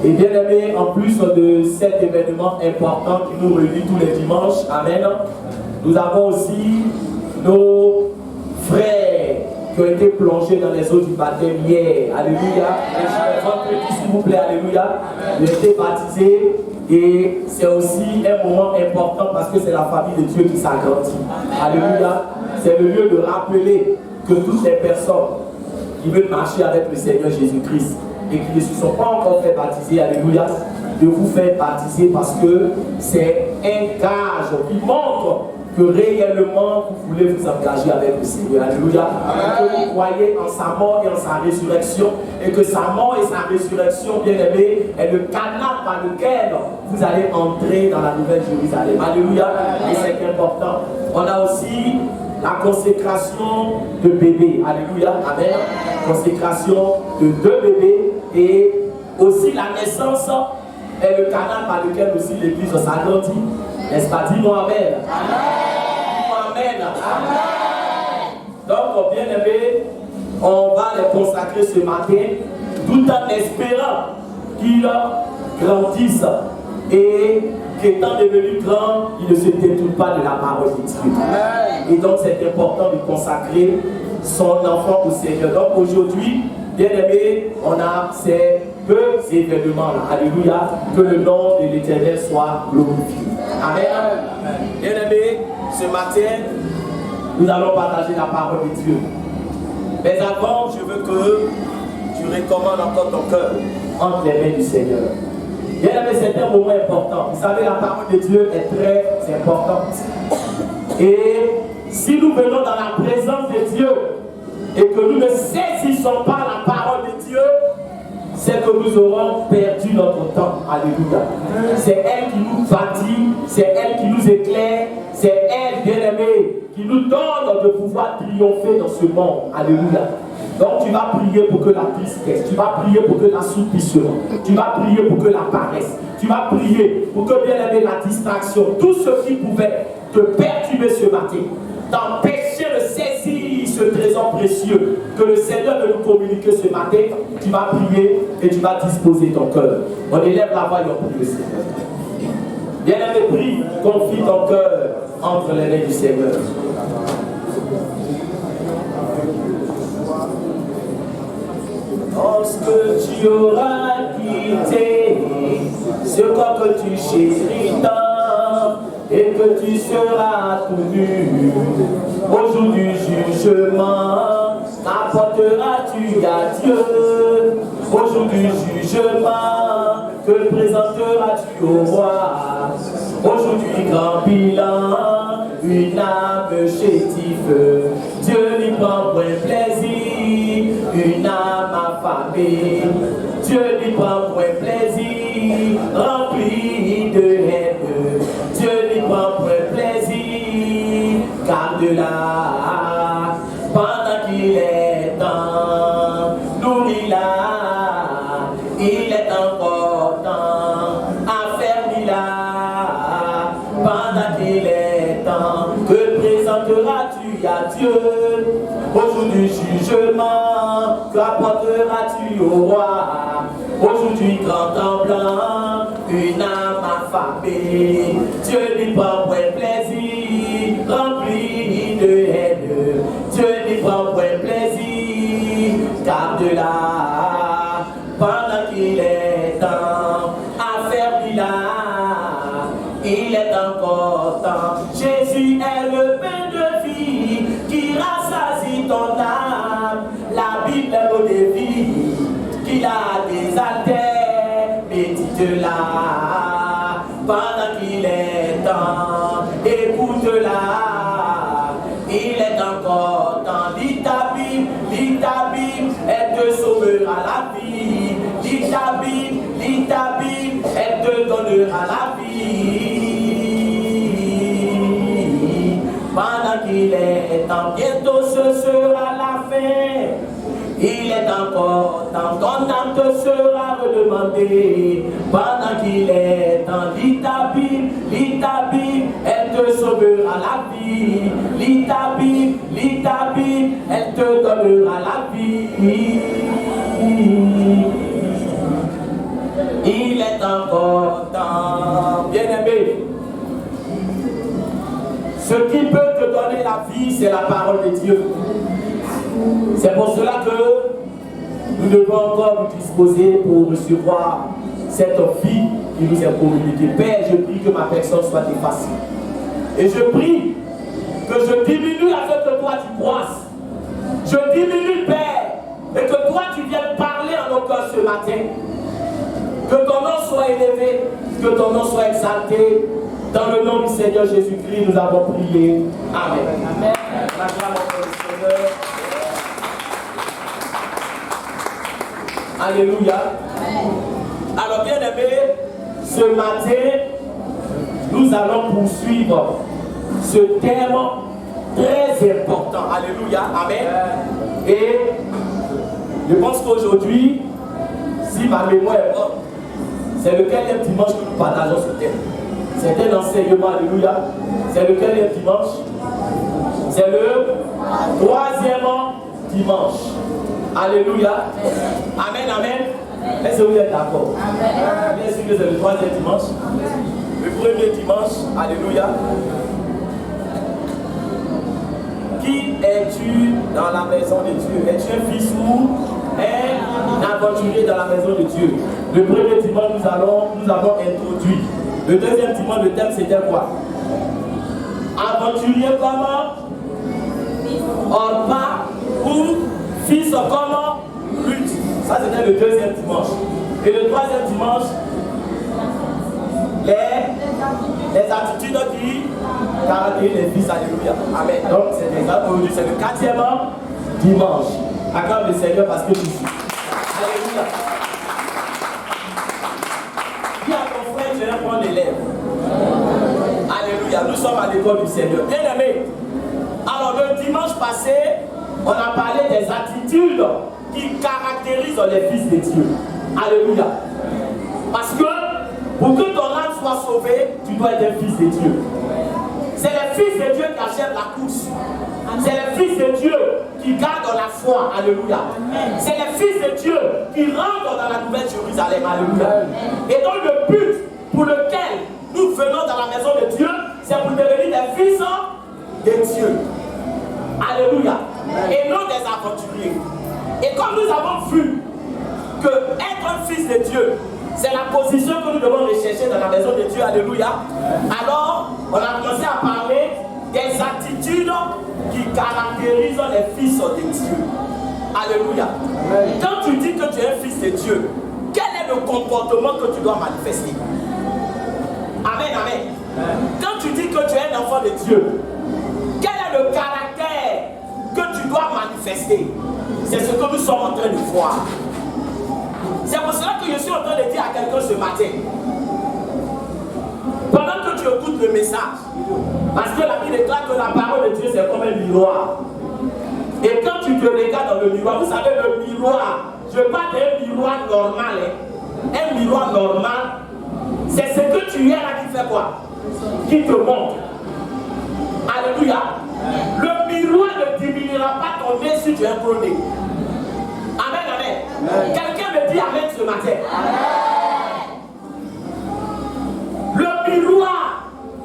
Et bien aimé, en plus de cet événement important qui nous réunit tous les dimanches, amen, nous avons aussi nos frères qui ont été plongés dans les eaux du baptême hier. Alléluia. S'il vous plaît, alléluia. Ils ont été baptisés et c'est aussi un moment important parce que c'est la famille de Dieu qui s'agrandit. Alléluia. C'est le lieu de rappeler que toutes les personnes qui veulent marcher avec le Seigneur Jésus-Christ et qui ne se sont pas encore fait baptiser, alléluia, de vous faire baptiser parce que c'est un gage qui montre que réellement vous voulez vous engager avec le Seigneur, alléluia, que vous croyez en sa mort et en sa résurrection et que sa mort et sa résurrection, bien aimé, est le canal par lequel vous allez entrer dans la nouvelle Jérusalem, alléluia, et c'est important. On a aussi la consécration de bébés, alléluia, amen, consécration de 2 bébés et aussi la naissance est le canal par lequel aussi l'église s'agrandit, n'est-ce pas? Dis-moi amen. Amen. Amen. Donc, bien aimé, on va les consacrer ce matin tout en espérant qu'ils grandissent et qu'étant devenus grands, ils ne se détournent pas de la parole de Dieu. Et donc, c'est important de consacrer son enfant au Seigneur. Donc, aujourd'hui, bien aimé, on a ces 2 événements-là. Alléluia. Que le nom de l'Éternel soit glorifié. Amen. Bien aimé, ce matin, nous allons partager la parole de Dieu. Mais avant, je veux que tu recommandes encore ton cœur entre les mains du Seigneur. Bien aimé, c'est un moment important. Vous savez, la parole de Dieu est très importante. Et si nous venons dans la présence de Dieu et que nous ne saisissons pas la parole de Dieu, c'est que nous aurons perdu notre temps. Alléluia. C'est elle qui nous bâtit, c'est elle qui nous éclaire, c'est elle, bien-aimée, qui nous donne de pouvoir triompher dans ce monde. Alléluia. Donc tu vas prier pour que la tristesse, tu vas prier pour que l'assouplissement, tu vas prier pour que la paresse, tu vas prier pour que, bien-aimé, la distraction, tout ce qui pouvait te perturber ce matin, t'empêcher de saisir ce trésor précieux que le Seigneur veut nous communiquer ce matin, tu vas prier et tu vas disposer ton cœur. On élève la voix et on prie le Seigneur. Bien-aimé, prie, confie ton cœur entre les mains du Seigneur. Lorsque tu auras quitté ce corps que tu chéris tant et que tu seras tout nu au jour du jugement, apporteras-tu à Dieu au jour du jugement, que présenteras-tu au roi au jour du grand bilan, une âme chétive, Dieu lui prend point plaisir, une âme affamée, Dieu lui prend point plaisir, rempli de haine, Dieu lui prend point plaisir, garde-la pendant qu'il est temps, nourris-la, il est encore temps, affermis-la pendant qu'il est temps, que présenteras-tu à Dieu au jour du jugement, qu'apporteras-tu au roi au jour du grand temps blanc, une âme affamée, Dieu lui prend point plaisir, rempli de haine, Dieu lui prend point plaisir, garde-la pendant qu'il est temps, affermis-la, il est encore temps. Jésus est le pain de vie qui rassasie ton âme. La Bible est l'eau de vie qu'il a des altères. Médite-la pendant qu'il est temps. Écoute-la, il est encore temps. Lis ta Bible, elle te sauvera la vie. Lis ta Bible, elle te donnera la vie. Pendant qu'il est temps, bientôt ce sera la fin. Il est encore temps, ton âme te sera redemandée. Pendant qu'il est temps, lis ta Bible, elle te sauvera la vie. Lis ta Bible, elle te donnera la vie. Il est encore temps. Bien-aimé, ce qui peut te donner la vie, c'est la parole de Dieu. C'est pour cela que nous devons encore nous disposer pour recevoir cette vie qui nous est communiquée. Père, je prie que ma personne soit effacée. Et je prie que je diminue afin que toi tu croisses. Je diminue, Père, et que toi tu viennes parler à nos cœurs ce matin. Que ton nom soit élevé, que ton nom soit exalté. Dans le nom du Seigneur Jésus-Christ, nous avons prié. Amen. Amen. Acclame encore le Seigneur. Alléluia. Alors, bien aimé, ce matin, nous allons poursuivre ce thème très important. Alléluia. Amen. Et je pense qu'aujourd'hui, si ma mémoire est bonne, c'est le quatrième dimanche que nous partageons ce thème. C'est un enseignement, alléluia. C'est le quatrième dimanche. C'est le troisième dimanche. Alléluia. Amen, amen. Est-ce que vous êtes d'accord? Bien sûr que c'est le troisième dimanche. Le premier dimanche, alléluia. Qui es-tu dans la maison de Dieu? Es-tu un fils ou un aventurier dans la maison de Dieu? Le premier dimanche, nous avons introduit. Le deuxième dimanche, le thème c'était quoi? Aventurier comment? Orpa ou fils comment? Lutte. Ça c'était le deuxième dimanche. Et le troisième dimanche, les attitudes qui caractérisent les fils. Alléluia. Amen. Donc c'est exact. Aujourd'hui c'est le quatrième dimanche. Acclame le Seigneur parce que tu suis. Alléluia. Dis à ton frère, je vais prendre l'élève. Alléluia. Nous sommes à l'école du Seigneur. Bien aimé. Alors le dimanche passé, on a parlé des attitudes qui caractérisent les fils de Dieu. Alléluia. Parce que pour que ton âme soit sauvée, tu dois être un fils de Dieu. C'est les fils de Dieu qui achètent la course. C'est les fils de Dieu qui gardent la foi. Alléluia. C'est les fils de Dieu qui rentrent dans la nouvelle Jérusalem. Alléluia. Et donc le but pour lequel nous venons dans la maison de Dieu, c'est pour devenir des fils de Dieu. Alléluia. Et non des aventuriers. Et comme nous avons vu que être un fils de Dieu, c'est la position que nous devons rechercher dans la maison de Dieu. Alléluia. Alors, on a commencé à parler des attitudes qui caractérisent les fils de Dieu. Alléluia. Quand tu dis que tu es un fils de Dieu, quel est le comportement que tu dois manifester? Amen, amen. Quand tu dis que tu es un enfant de Dieu, quel est le caractère que tu dois manifester? C'est ce que nous sommes en train de voir. C'est pour cela que je suis en train de dire à quelqu'un ce matin, pendant que tu écoutes le message, parce que la Bible déclare que la parole de Dieu c'est comme un miroir. Et quand tu te regardes dans le miroir, vous savez le miroir, je parle d'un miroir normal, un miroir normal, c'est ce que tu es là qui fait quoi? Qui te montre. Alléluia. Le miroir ne diminuera pas ton nez si tu es un gros nez. Amen, amen. Quelqu'un me dit amen ce matin. Amen. Le miroir,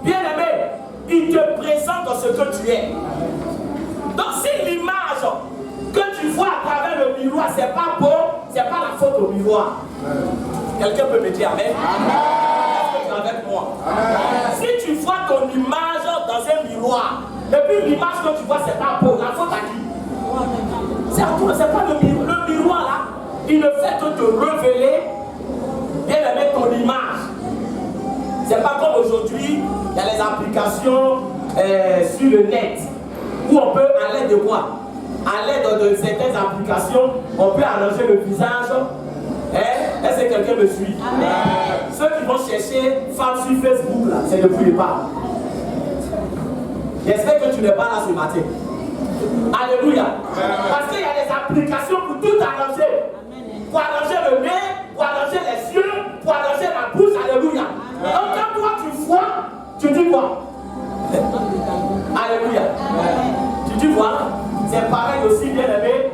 bien aimé, il te présente ce que tu es. Donc si l'image que tu vois à travers le miroir, c'est pas beau, c'est pas la faute au miroir. Quelqu'un peut me dire amen. Est-ce que tu es avec moi? Amen. Si tu vois ton image dans un miroir, et puis l'image que tu vois, c'est pas beau, la faute à qui? C'est pas le miroir là, il ne fait que te révéler, bien aimé, ton image. C'est pas comme aujourd'hui, il y a les applications sur le net, où on peut, à l'aide de quoi? À l'aide de certaines applications, on peut arranger le visage. Est-ce que quelqu'un me suit? Amen. Ceux qui vont chercher femmes sur Facebook là, c'est ne plus pas. J'espère que tu n'es pas là ce matin. Alléluia. Parce qu'il y a des applications pour tout arranger. Pour arranger le nez, pour arranger les yeux, pour arranger la bouche. Alléluia. Donc quand toi tu vois, tu dis quoi? Alléluia. Tu dis quoi? C'est pareil aussi, bien aimé,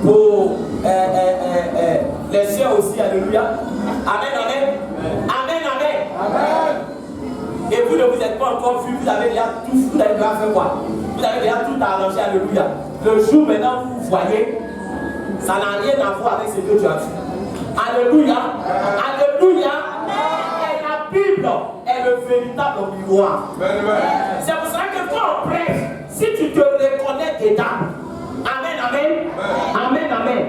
pour les sœurs aussi. Alléluia. Amen, amen. Amen, amen. Amen. Et vous ne vous êtes pas encore vu, vous avez déjà tout, vous avez déjà fait quoi? Vous avez déjà tout arrangé, alléluia. Le jour maintenant, vous voyez, ça n'a rien à voir avec ce que tu as vu. Alléluia. Alléluia. Et la Bible est le véritable miroir. C'est pour cela que quand on prêche, si tu te reconnais dedans, amen, amen. Amen, amen.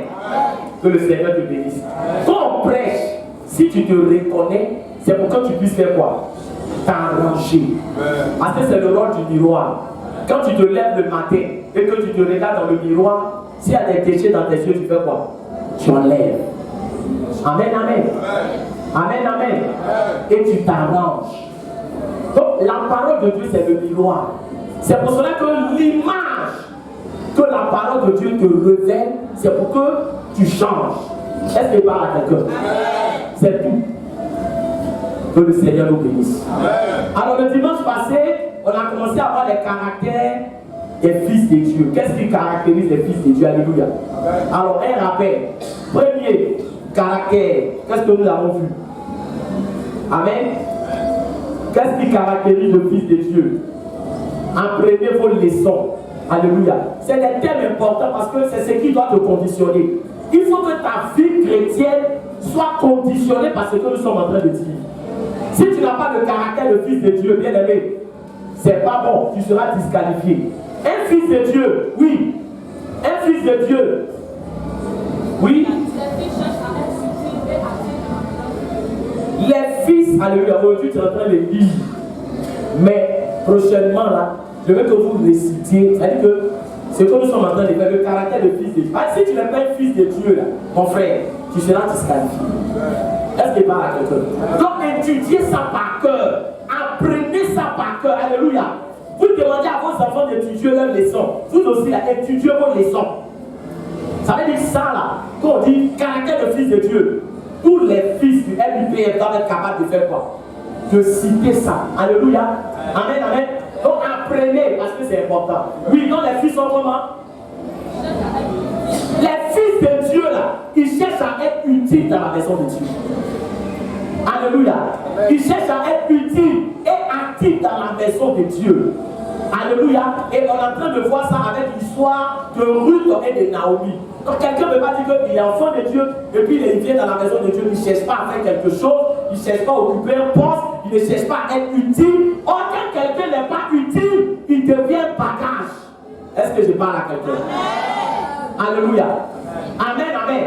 Que le Seigneur te bénisse. Quand on prêche, si tu te reconnais, c'est pour que tu puisses faire quoi? T'arranger. Parce que c'est le rôle du miroir. Quand tu te lèves le matin et que tu te regardes dans le miroir, s'il y a des déchets dans tes yeux, tu fais quoi? Tu enlèves. Amen, amen. Amen, amen. Et tu t'arranges. Donc la parole de Dieu, c'est le miroir. C'est pour cela que l'image que la parole de Dieu te révèle, c'est pour que tu changes. Est-ce qu'il parle à quelqu'un? C'est tout. Que le Seigneur nous bénisse. Alors le dimanche passé, on a commencé à voir les caractères des fils de Dieu. Qu'est-ce qui caractérise les fils de Dieu? Alléluia. Alors un rappel. Premier caractère, qu'est-ce que nous avons vu? Amen. Qu'est-ce qui caractérise le fils de Dieu? Apprenez vos leçons. Alléluia. C'est des thèmes importants parce que c'est ce qui doit te conditionner. Il faut que ta vie chrétienne soit conditionnée par ce que nous sommes en train de dire. Si tu n'as pas le caractère de fils de Dieu, bien aimé, c'est pas bon, tu seras disqualifié. Un fils de Dieu, oui. Un fils de Dieu, oui. Les fils, alléluia, aujourd'hui tu es en train de lire. Mais prochainement là, je veux que vous récitiez, c'est-à-dire que ce que nous sommes en train de faire, le caractère de fils de Dieu. Si tu n'es pas un fils de Dieu là, mon frère, tu seras disqualifié. Est-ce qu'il parle à quelqu'un? Donc étudiez ça par cœur. Apprenez ça par cœur. Alléluia. Vous demandez à vos enfants d'étudier leurs leçons. Vous aussi, là, étudiez vos leçons. Ça veut dire ça là, quand on dit caractère de fils de Dieu, tous les fils du MUPF doivent être capables de faire quoi? De citer ça. Alléluia. Amen, amen. Donc apprenez parce que c'est important. Oui, donc les fils sont comment? Les fils de Dieu là, ils cherchent à être utiles dans la maison de Dieu. Alléluia. Ils cherchent à être utiles et actifs dans la maison de Dieu. Alléluia. Et on est en train de voir ça avec l'histoire de Ruth et de Naomi. Donc quelqu'un ne peut pas dire qu'il est enfant de Dieu et puis il vient dans la maison de Dieu, il ne cherche pas à faire quelque chose, il ne cherche pas à occuper un poste, il ne cherche pas à être utile. Or, quand quelqu'un n'est pas utile, il devient bagage. Est-ce que je parle à quelqu'un? Alléluia. Amen, amen.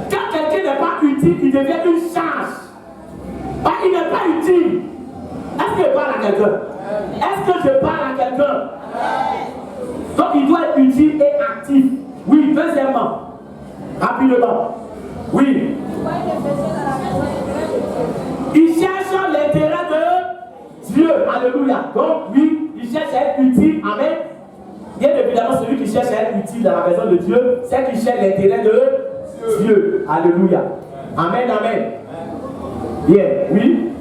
Quand quelqu'un n'est pas utile, il devient une charge. Il n'est pas utile. Est-ce que je parle à quelqu'un? Est-ce que je parle à quelqu'un? Donc il doit être utile et actif. Oui, deuxièmement. Rapidement. Oui. Il cherche l'intérêt de Dieu. Alléluia. Donc oui, il cherche à être utile. Amen. Bien évidemment, celui qui cherche à être utile dans la maison de Dieu, c'est qu'il cherche l'intérêt de Dieu. Alléluia. Amen, amen. Bien, oui.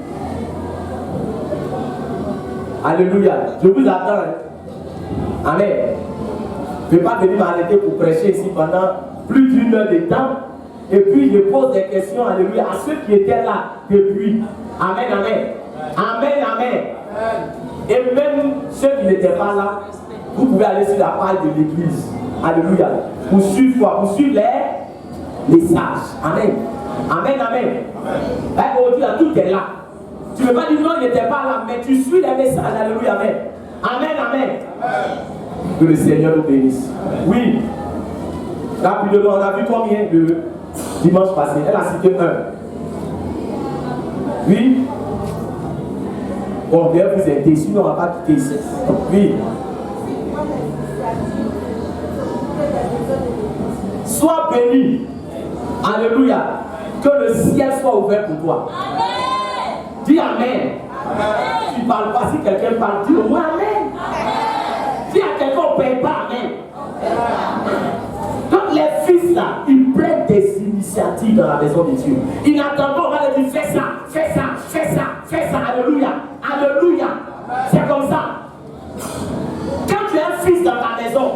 Alléluia. Je vous attends. Amen. Je ne vais pas venir m'arrêter pour prêcher ici pendant plus d'une heure de temps. Et puis je pose des questions, alléluia, à ceux qui étaient là depuis. Amen, amen. Amen, amen. Et même ceux qui n'étaient pas là, vous pouvez aller sur la page de l'église. Alléluia. Pour suivre quoi? Pour suivre les sages. Amen. Amen, amen. Aujourd'hui, tout est là. Tu ne veux pas dire non, il n'était pas là, mais tu suis les messages. Alléluia, amen. Amen, amen. Que le Seigneur nous bénisse. Oui. Rapidement, on a vu combien de dimanche passé? Elle a cité un. Oui. Bon, bien vous aider, sinon on ne va pas quitter ici. Oui. Sois béni. Alléluia. Que le ciel soit ouvert pour toi. Amen. Dis Amen. Amen. Tu ne parles pas, si quelqu'un parle, dis au moins Amen. Amen. Si à quelqu'un on ne paye pas, Amen. Donc les fils là, ils prennent des initiatives dans la maison de Dieu. Ils n'attendent pas, on va leur dire fais ça, fais ça, fais ça, fais ça. Alléluia. Alléluia. C'est comme ça. Quand tu es un fils dans ta maison,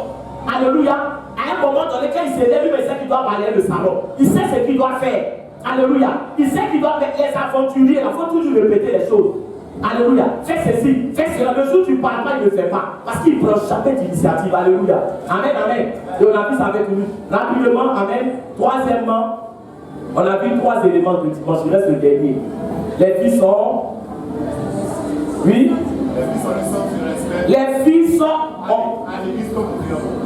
alléluia, à un moment donné, quand il se lève, il sait qu'il doit balayer le salon. Il sait ce qu'il doit faire. Alléluia. Il sait qu'il doit mettre les aventuriers. Il faut toujours répéter les choses. Alléluia. Fais ceci, fais cela. Le jour où tu ne parles pas, il ne le fait pas. Parce qu'il ne prend jamais d'initiative. Alléluia. Amen, amen. Et on a vu ça avec lui. Rapidement, amen. Troisièmement, on a vu 3 éléments de dimanche. Il reste le dernier. Les filles sont. Oui. Les filles sont.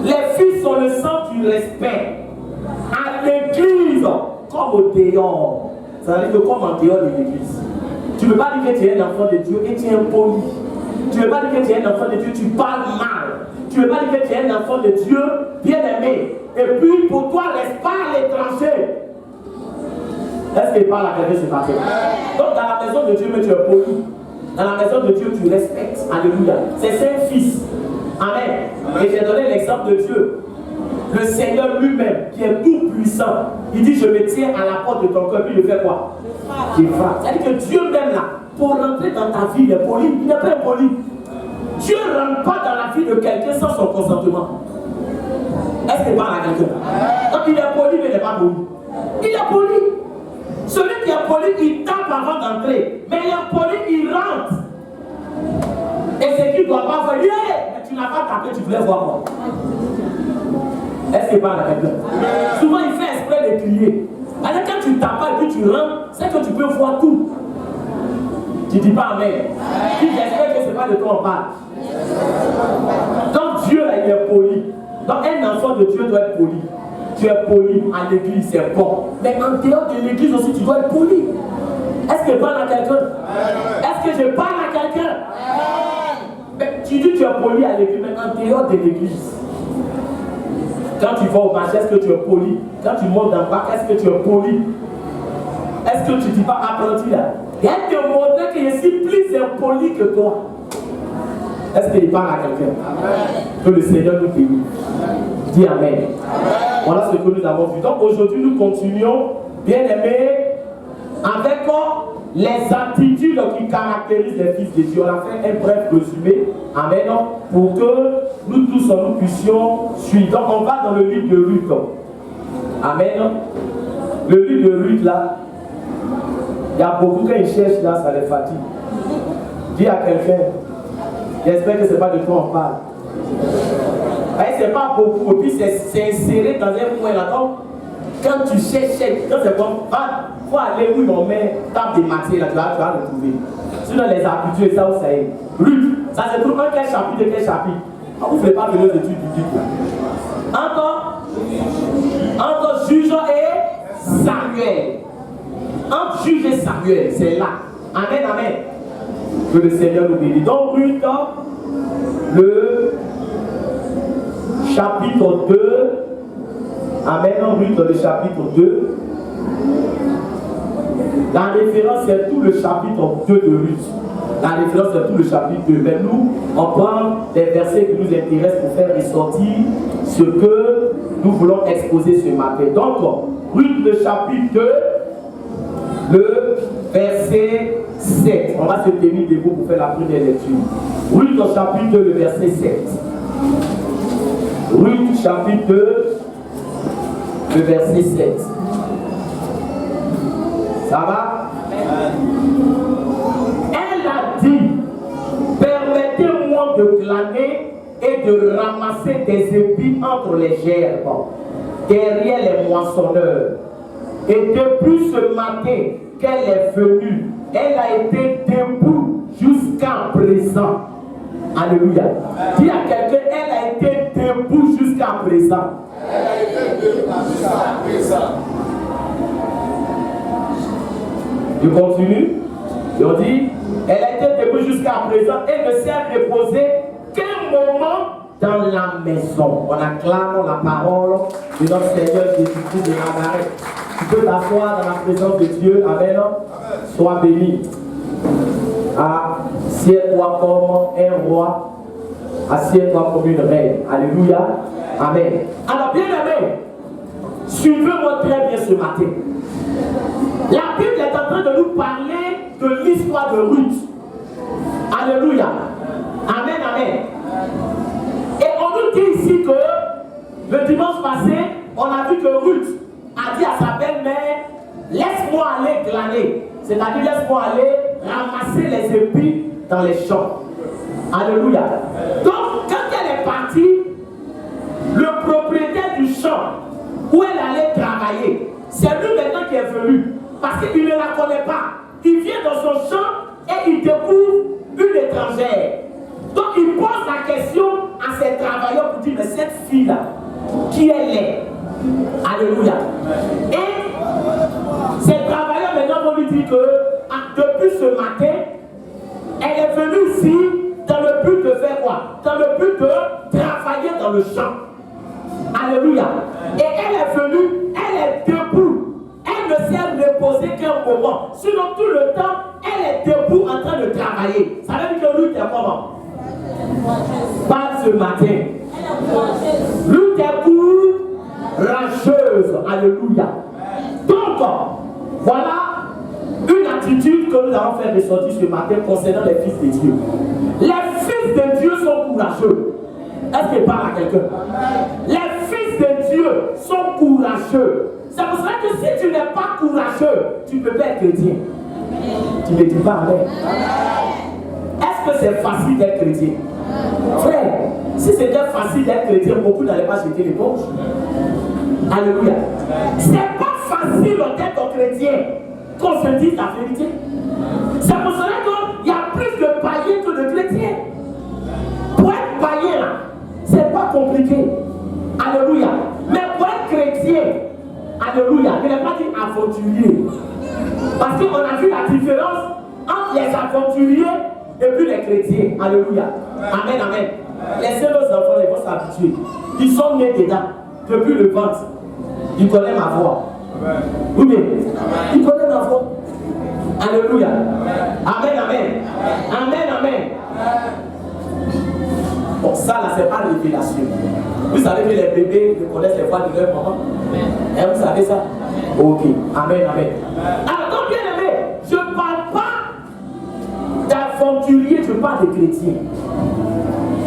Les filles sont le centre du respect. À l'église, comme au dehors. Ça veut dire que comme en dehors de l'église. Tu ne peux pas dire que tu es un enfant de Dieu et tu es impoli. Tu ne peux pas dire que tu es un enfant de Dieu, tu parles mal. Tu ne peux pas dire que tu es un enfant de Dieu bien aimé. Et puis pour toi, laisse pas l'étranger. Est-ce qu'il parle à quelqu'un ce matin? Donc dans la maison de Dieu, mais tu es poli. Dans la maison de Dieu, tu respectes. Alléluia. C'est un fils. Amen. Et j'ai donné l'exemple de Dieu. Le Seigneur lui-même, qui est tout puissant, il dit: je me tiens à la porte de ton cœur. Puis il fait quoi? Il frappe. C'est-à-dire que Dieu même là, pour rentrer dans ta vie, il est poli. Il n'est pas impoli. Dieu ne rentre pas dans la vie de quelqu'un sans son consentement. Est-ce qu'il parle à quelqu'un? Donc il est poli, mais il n'est pas poli. Il est poli. Celui qui est poli, il tape avant d'entrer. Mais il est poli, il rentre. Et ce qu'il ne doit pas faire, mais tu n'as pas tapé, tu voulais voir moi. Est-ce qu'il parle à quelqu'un? Souvent il fait exprès de crier. Alors quand tu tapes et puis tu rentres, c'est que tu peux voir tout. Tu ne dis pas amen. Tu j'espère que ce n'est pas de toi on parle. Donc Dieu là, il est poli. Donc un enfant de Dieu doit être poli. Tu es poli à l'église, c'est bon. Mais en dehors de l'église aussi, tu dois être poli. Est-ce que je parle à quelqu'un? Est-ce que je parle à quelqu'un? Tu dis que tu es poli à l'église, mais en dehors de l'église. Quand tu vas au marché, est-ce que tu es poli? Quand tu montes dans le bac, est-ce que tu es poli? Est-ce que tu ne dis pas apprenti là? Il y a te montrer que je suis plus impoli que toi. Est-ce qu'il parle à quelqu'un? Que le Seigneur nous bénisse. Dis amen. Amen. Voilà ce que nous avons vu. Donc aujourd'hui, nous continuons, bien aimés, avec les attitudes qui caractérisent les fils de Dieu. On a fait un bref résumé. Amen. Pour que nous tous nous puissions suivre. Donc on va dans le livre de Ruth. Amen. Le livre de Ruth là, il y a beaucoup qui cherchent là, ça les fatigue. Dis à quelqu'un, j'espère que ce n'est pas de toi on parle. C'est pas beaucoup, et puis c'est inséré dans un point là. Donc, quand tu cherches, quand c'est bon, il faut aller où on met table de matière là, tu vas le trouver. Sinon, les habitués, ça, ça est. Ruth, ça se trouve dans quel chapitre de quel chapitre? Vous ne faites pas de nos études bibliques là. Entre Juge et Samuel. Entre Juge et Samuel, c'est là. Amen, amen. Que le Seigneur nous bénisse. Donc, Ruth, le chapitre 2. Amen, Ruth, le chapitre 2. La référence, c'est tout le chapitre 2 de Ruth. La référence, c'est tout le chapitre 2. Mais nous, on prend des versets qui nous intéressent pour faire ressortir ce que nous voulons exposer ce matin. Donc, Ruth, le chapitre 2, le verset 7. On va se tenir debout pour faire la première lecture. Ruth, le chapitre 2, le verset 7. Ruth, chapitre 2, le verset 7. Ça va? Elle a dit: permettez-moi de glaner et de ramasser des épis entre les gerbes, derrière les moissonneurs. Et depuis ce matin qu'elle est venue, elle a été debout jusqu'à présent. Alléluia. Dis à quelqu'un: elle a été debout jusqu'à présent. Elle a été debout jusqu'à présent. Je continue. Et on dit: elle a été debout jusqu'à présent et ne s'est reposée qu'un moment dans la maison. On acclame la parole de notre Seigneur Jésus-Christ de Nazareth. Tu peux t'asseoir dans la présence de Dieu. Amen. Sois béni. Assieds-toi comme un roi. Assieds-toi comme une reine. Alléluia. Amen. Alors, bien aimé, suivez-moi très bien ce matin. La Bible est en train de nous parler de l'histoire de Ruth. Alléluia. Amen, amen. Et on nous dit ici que le dimanche passé, on a vu que Ruth a dit à sa belle-mère laisse-moi aller glaner. C'est-à-dire, laisse-moi aller ramasser les épis dans les champs. Alléluia. Donc, quand elle est partie, le propriétaire du champ où elle allait travailler, c'est lui maintenant qui est venu. Parce qu'il ne la connaît pas. Il vient dans son champ et il découvre une étrangère. Donc, il pose la question à ses travailleurs pour dire, mais cette fille-là, qui elle est? Alléluia. Et ses travailleurs maintenant vont lui dire que depuis ce matin, elle est venue ici dans le but de faire quoi? Dans le but de travailler dans le champ. Alléluia. Et elle est venue, elle est debout. Elle ne s'est reposée qu'un moment. Sinon, tout le temps, elle est debout en train de travailler. Ça veut dire que Ruth est comment? Pas ce matin. Ruth est courageuse. Alléluia. Donc, voilà une attitude que nous allons faire ressortir ce matin concernant les fils de Dieu. Les fils de Dieu sont courageux. Est-ce qu'il parle à quelqu'un? Les fils de Dieu sont courageux. C'est pour cela que si tu n'es pas courageux, tu ne peux pas être chrétien. Tu ne dis pas amen. Est-ce que c'est facile d'être chrétien? Frère, si c'était facile d'être chrétien, beaucoup n'allaient pas jeter l'éponge. Alléluia. C'est pas facile d'être chrétien qu'on se dise la vérité. C'est pour cela qu'il y a plus de païens que de chrétiens. Pour être païen, c'est pas compliqué. Alléluia. Mais pour être chrétien, alléluia, il n'est pas dit aventurier. Parce qu'on a vu la différence entre les aventuriers et puis les chrétiens. Alléluia. Amen, amen. Laissez nos enfants, ils vont s'habituer. Ils sont nés dedans, depuis le ventre. Ils connaissent ma voix. Oui, mais ils connaissent ma voix. Alléluia. Amen, amen. Amen, amen. Bon, ça là, c'est pas révélation. Vous savez que les bébés connaissent les voix de leur maman. Et vous savez ça? Ok. Amen, amen. Alors, donc, bien aimé, je ne parle pas d'aventurier, je parle de chrétien.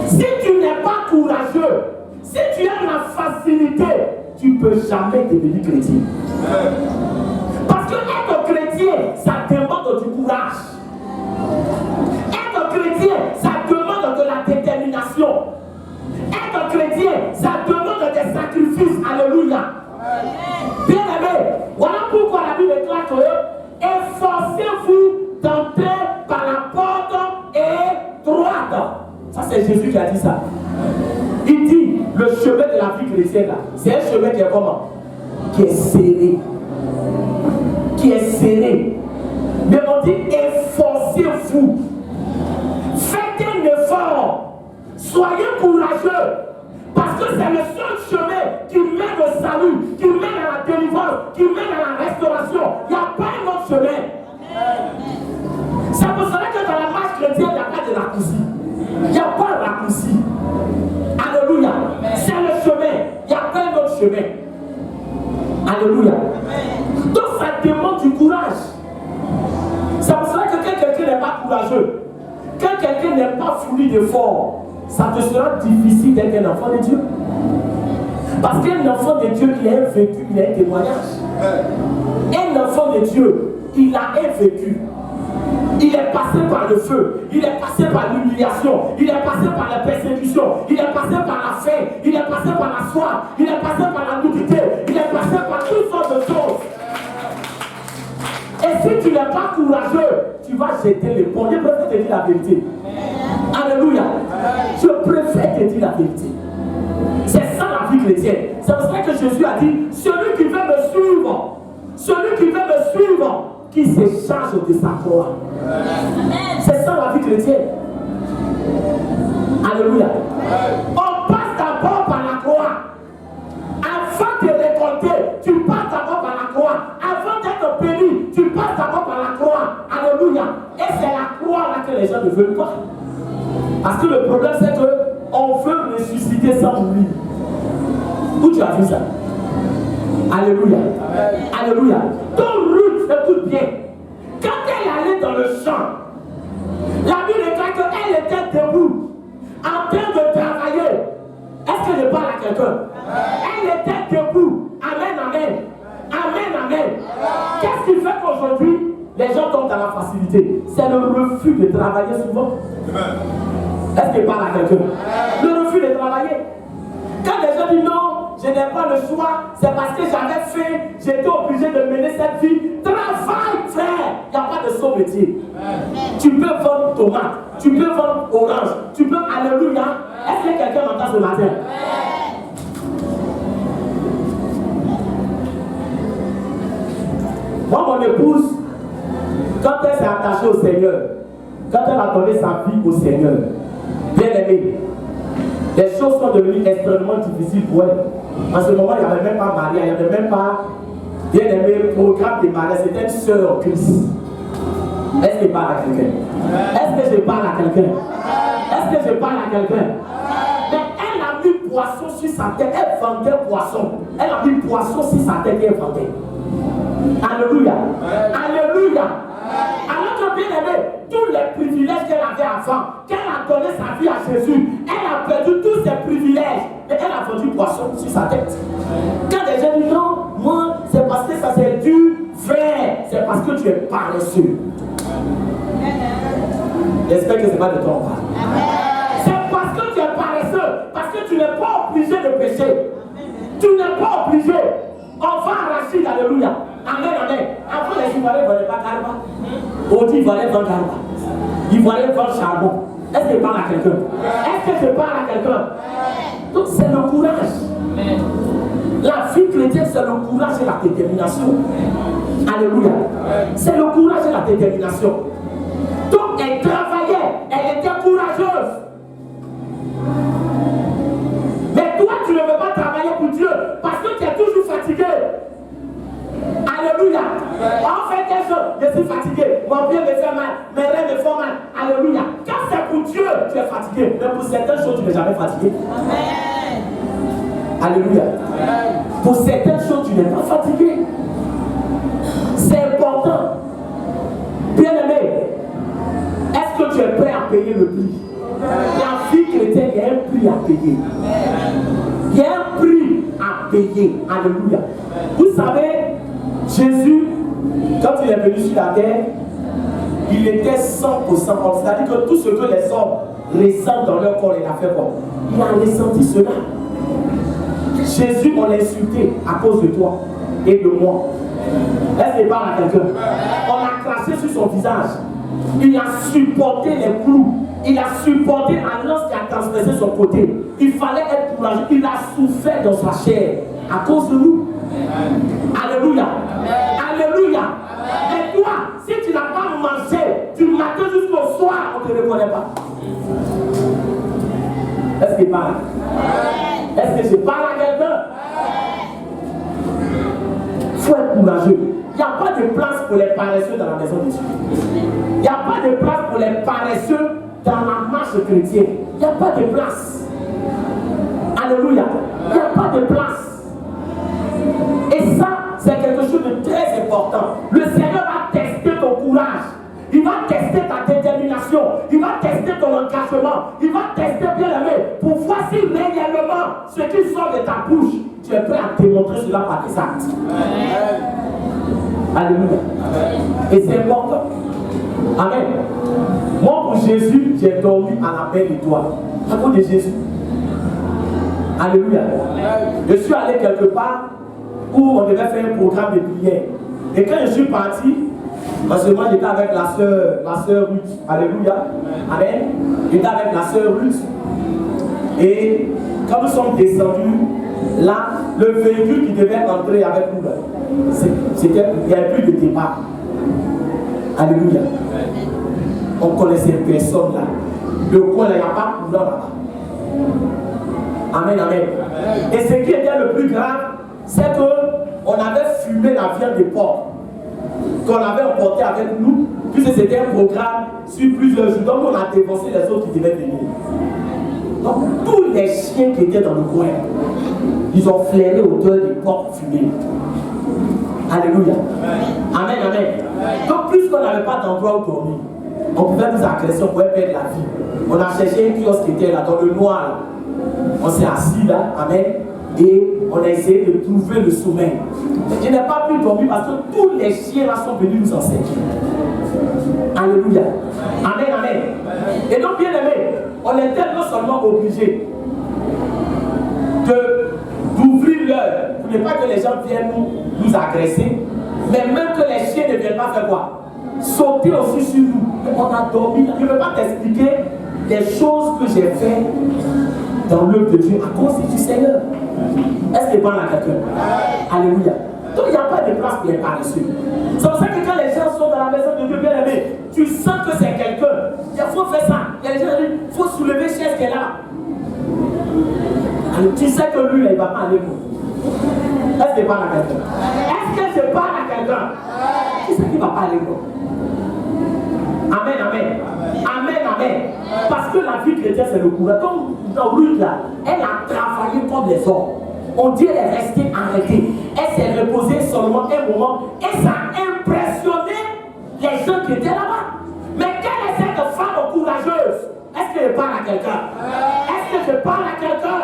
Si tu n'es pas courageux, si tu as la facilité, tu ne peux jamais devenir chrétien. Parce que être chrétien, ça demande du courage. Être chrétien, ça demande de la détermination. Être chrétien, ça demande des sacrifices. Alléluia. Bien aimé, voilà pourquoi la Bible déclare que efforcez-vous d'entrer par la porte étroite. Ça, c'est Jésus qui a dit ça. Il dit, le chemin de la vie chrétienne, c'est un chemin qui est comment? Qui est serré. Qui est serré. Mais on dit, efforcez-vous. Faites un effort. Soyez courageux. Parce que c'est le seul chemin qui mène au salut, qui mène à la délivrance, qui mène à la restauration. Il n'y a pas un autre chemin. C'est pour cela que dans la marche chrétienne, il n'y a pas de raccourci. Il n'y a pas de raccourci. Alléluia. C'est le chemin. Il n'y a pas un autre chemin. Alléluia. Donc ça demande du courage. C'est pour cela que quand quelqu'un n'est pas courageux, quand quelqu'un n'est pas fourni d'efforts, ça te sera difficile d'être un enfant de Dieu. Parce qu'un enfant de Dieu, il a un vécu, il a un témoignage. Un enfant de Dieu, il a un vécu. Il est passé par le feu, il est passé par l'humiliation, il est passé par la persécution, il est passé par la faim, il est passé par la soif, il est passé par la nudité, il est passé par toutes sortes de choses. Et si tu n'es pas courageux, tu vas jeter l'éponge. Je préfère te dire la vérité. Alléluia. Je préfère te dire la vérité. C'est ça la vie chrétienne. C'est pour ça que Jésus a dit, celui qui veut me suivre, qui se charge de sa croix. C'est ça la vie chrétienne. Alléluia. On passe d'abord par la croix. Avant de récolter, tu passes d'abord par la croix. Avant d'être béni, tu passes d'abord par la croix. Alléluia. Et c'est la croix là que les gens ne veulent pas. Parce que le problème c'est qu'on veut ressusciter sans mourir. Où tu as vu ça? Alléluia. Alléluia. Donc Ruth, écoute bien. Quand elle allait dans le champ, la Bible déclare qu'elle était debout, en train de travailler. Est-ce que je parle à quelqu'un? Elle était debout. Amen, amen. Amen, amen. aujourd'hui, les gens tombent dans la facilité. C'est le refus de travailler souvent. Est-ce qu'il parle à quelqu'un? Le refus de travailler. Quand les gens disent non, je n'ai pas le choix, c'est parce que j'avais faim, j'étais obligé de mener cette vie. Travaille, frère. Il n'y a pas de saut métier. Tu peux vendre tomates, tu peux vendre orange, tu peux, alléluia. Est-ce que quelqu'un m'entend ce matin? Moi, mon épouse, quand elle s'est attachée au Seigneur, quand elle a donné sa vie au Seigneur, bien aimé, les choses sont devenues extrêmement difficiles pour elle. En ce moment, il n'y avait même pas mariage, il n'y avait même pas, bien aimé, programme de mariage, c'était une sœur en Christ. Est-ce que je parle à quelqu'un? Est-ce que je parle à quelqu'un? Est-ce que je parle à quelqu'un? Mais elle a mis poisson sur sa tête, elle vendait poisson. Elle a mis poisson sur sa tête et elle vendait. Alléluia. Alléluia. Alors que bien aimé, tous les privilèges qu'elle avait avant, qu'elle a donné sa vie à Jésus, elle a perdu tous ses privilèges. Et elle a vendu poisson sur sa tête. Quand les gens disent non, moi, c'est parce que ça c'est du frère, c'est parce que tu es paresseux. J'espère que ce n'est pas de toi on parle. C'est parce que tu es paresseux, parce que tu n'es pas obligé de pécher. Tu n'es pas obligé. On va arracher, alléluia. Amen, amen. Après les Ivoiriens ne vendaient pas karma. On dit Ivoiriens vendent karma. Ivoiriens vendent charbon. Est-ce que je parle à quelqu'un? Est-ce que je parle à quelqu'un? Donc c'est le courage. La vie chrétienne, c'est le courage et la détermination. Alléluia. C'est le courage et la détermination. Donc elle travaillait, elle était courageuse. Mais toi, tu ne veux pas travailler pour Dieu parce que tu es toujours fatigué. Alléluia. On fait quelque chose, je suis fatigué. Mon pied me fait mal, mes reins me font mal. Alléluia. Quand c'est pour Dieu, tu es fatigué. Mais pour certaines choses, tu n'es jamais fatigué. Amen. Alléluia. Amen. Pour certaines choses, tu n'es pas fatigué. C'est important. Bien aimé, est-ce que tu es prêt à payer le prix? La vie chrétienne, il y a un prix à payer. Il y a un prix à payer. Alléluia. Vous savez, Jésus, quand il est venu sur la terre, il était 100% homme. C'est-à-dire que tout ce que les hommes ressentent dans leur corps, il a fait quoi? Il a ressenti cela. Jésus, on l'a insulté à cause de toi et de moi. Est-ce qu'il parle à quelqu'un? On a craché sur son visage. Il a supporté les clous. Il a supporté la lance qui a transpercé son côté. Il fallait être courageux. Il a souffert dans sa chair à cause de nous. Alléluia. Alléluia. Et toi, si tu n'as pas mangé du matin jusqu'au soir, on ne te reconnaît pas. Est-ce qu'il parle? Est-ce que je parle à quelqu'un? Il faut être courageux. Il n'y a pas de place pour les paresseux dans la maison de Dieu. Il n'y a pas de place pour les paresseux dans la marche chrétienne. Il n'y a pas de place. Alléluia. Il n'y a pas de place. Et ça, c'est quelque chose de très important. Le Seigneur va tester ton courage. Il va tester ta détermination. Il va tester ton engagement. Il va tester bien aimé pour voir si réellement ce qui sort de ta bouche, tu es prêt à démontrer cela par tes actes. Alléluia. Et c'est important. Amen. Moi, pour Jésus, j'ai dormi à la belle étoile. À cause de Jésus. Alléluia. Je suis allé quelque part où on devait faire un programme de prière. Et quand je suis parti, parce que moi j'étais avec la sœur Ruth. Alléluia. Amen. J'étais avec la sœur Ruth. Et quand nous sommes descendus, là, le véhicule qui devait entrer avec nous, il n'y avait plus de départ. Alléluia. On connaissait personne là. Le coin là, il n'y a pas de courant là-bas. Amen, amen. Et ce qui était le plus grave, c'est qu'on avait fumé la viande de porc qu'on avait emporté avec nous, puisque c'était un programme sur plusieurs jours. Donc on a dévancé les autres qui devaient venir. Donc tous les chiens qui étaient dans le coin, ils ont flairé autour des porcs fumés. Alléluia. Amen, amen. Donc puisqu'on n'avait pas d'endroit où dormir, on pouvait nous agresser, on pouvait perdre la vie. On a cherché un kiosque qui était là, dans le noir. On s'est assis là, amen. Et on a essayé de trouver le sommeil. Je n'ai pas pu dormir parce que tous les chiens là sont venus nous enseigner. Alléluia. Amen, amen. Et donc, bien aimé, on était non seulement obligé d'ouvrir l'œil pour ne pas que les gens viennent nous agresser, mais même que les chiens ne viennent pas faire quoi? Sauter aussi sur nous. On a dormi. Je ne peux pas t'expliquer les choses que j'ai faites dans l'œuvre de Dieu à cause du Seigneur. Est-ce qu'il parle à quelqu'un? Alléluia. Donc il n'y a pas de place pour les paresseux. C'est pour ça que quand les gens sont dans la maison de Dieu bien aimé, tu sens que c'est quelqu'un. Il faut faire ça. Il y a des gens qui disent, il faut soulever chaise qui est là. Alors, tu sais que lui, là, il ne va pas aller loin. Est-ce qu'il parle à quelqu'un? Est-ce que je parle à quelqu'un? Qui c'est qui ne va pas aller loin? Amen, amen. Amen, amen. Parce que la vie chrétienne, c'est le courage. Comme dans Ruth, là, elle a travaillé comme les hommes. On dit qu'elle est restée arrêtée. Elle s'est reposée seulement un moment et ça a impressionné les gens qui étaient là-bas. Mais quelle est cette femme courageuse? Est-ce que je parle à quelqu'un? Est-ce que je parle à quelqu'un?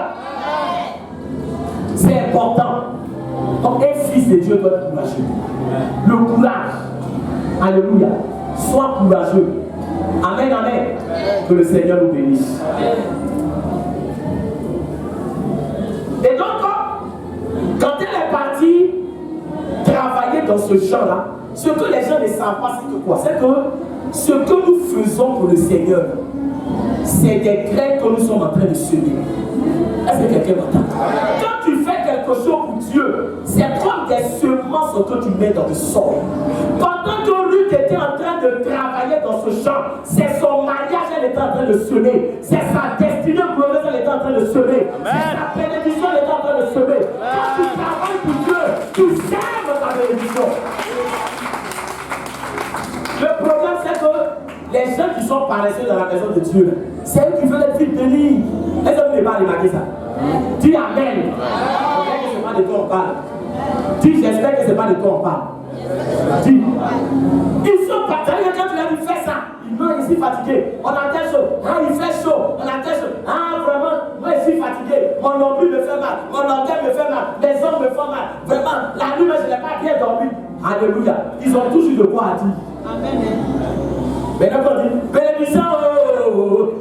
C'est important. Donc, un fils de Dieu doit être courageux. Le courage. Alléluia. Sois courageux. Amen, amen. Que le Seigneur nous bénisse. Et donc, quand elle est partie travailler dans ce champ-là, ce que les gens ne savent pas, c'est que quoi? C'est que ce que nous faisons pour le Seigneur, c'est des graines que nous sommes en train de semer. Est-ce que quelqu'un m'entend? Quand tu fais quelque chose pour Dieu, c'est comme des semences que tu mets dans le sol. Pendant que Ruth était en train de travailler dans ce champ, c'est son mariage qu'elle était en train de semer. C'est sa destinée glorieuse qu'elle était en train de semer. C'est sa bénédiction qu'elle était en train de semer. Quand tu travailles pour Dieu, tu sèmes ta bénédiction. Le problème, c'est que les gens qui sont paresseux dans la maison de Dieu, c'est eux qui veulent être vite bénis. Est-ce que vous n'avez pas remarqué ça? Dis Amen. J'espère que ce n'est pas de toi on parle. Dis j'espère que ce n'est pas de toi on parle. Dis. Ils sont fatigués quand tu leur dis fais ça. Ils vont ici fatigués. On a tel chaud. Ah, il fait chaud. On a tel chaud. Ah, vraiment, moi je suis fatigué. Mon nombril me fait mal. Mon orgueil me fait mal. Les hommes me font mal. Vraiment, la nuit, je n'ai pas bien dormi. Alléluia. Ils ont toujours de quoi à dire. Amen. Maintenant, on dit, bénédiction,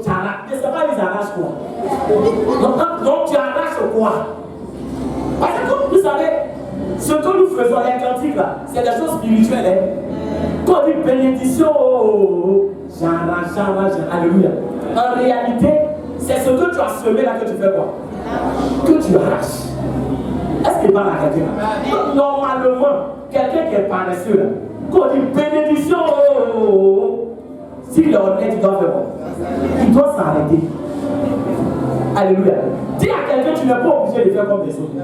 j'arrache. Mais c'est pas ils arrachent quoi? Donc tu arraches quoi? Parce que comme vous savez, ce que nous faisons, les cantiques là, c'est des choses spirituelles. Hein? Quand on dit bénédiction, j'arrache, alléluia. En réalité, c'est ce que tu as semé là que tu fais quoi? Que tu arraches. Est-ce qu'il parle à quelqu'un? Normalement, quelqu'un qui est paresseux là, quand on dit bénédiction, s'il est honnête, il doit faire quoi? Il doit s'arrêter. Alléluia. Dis à quelqu'un, tu n'es pas obligé de faire comme les autres.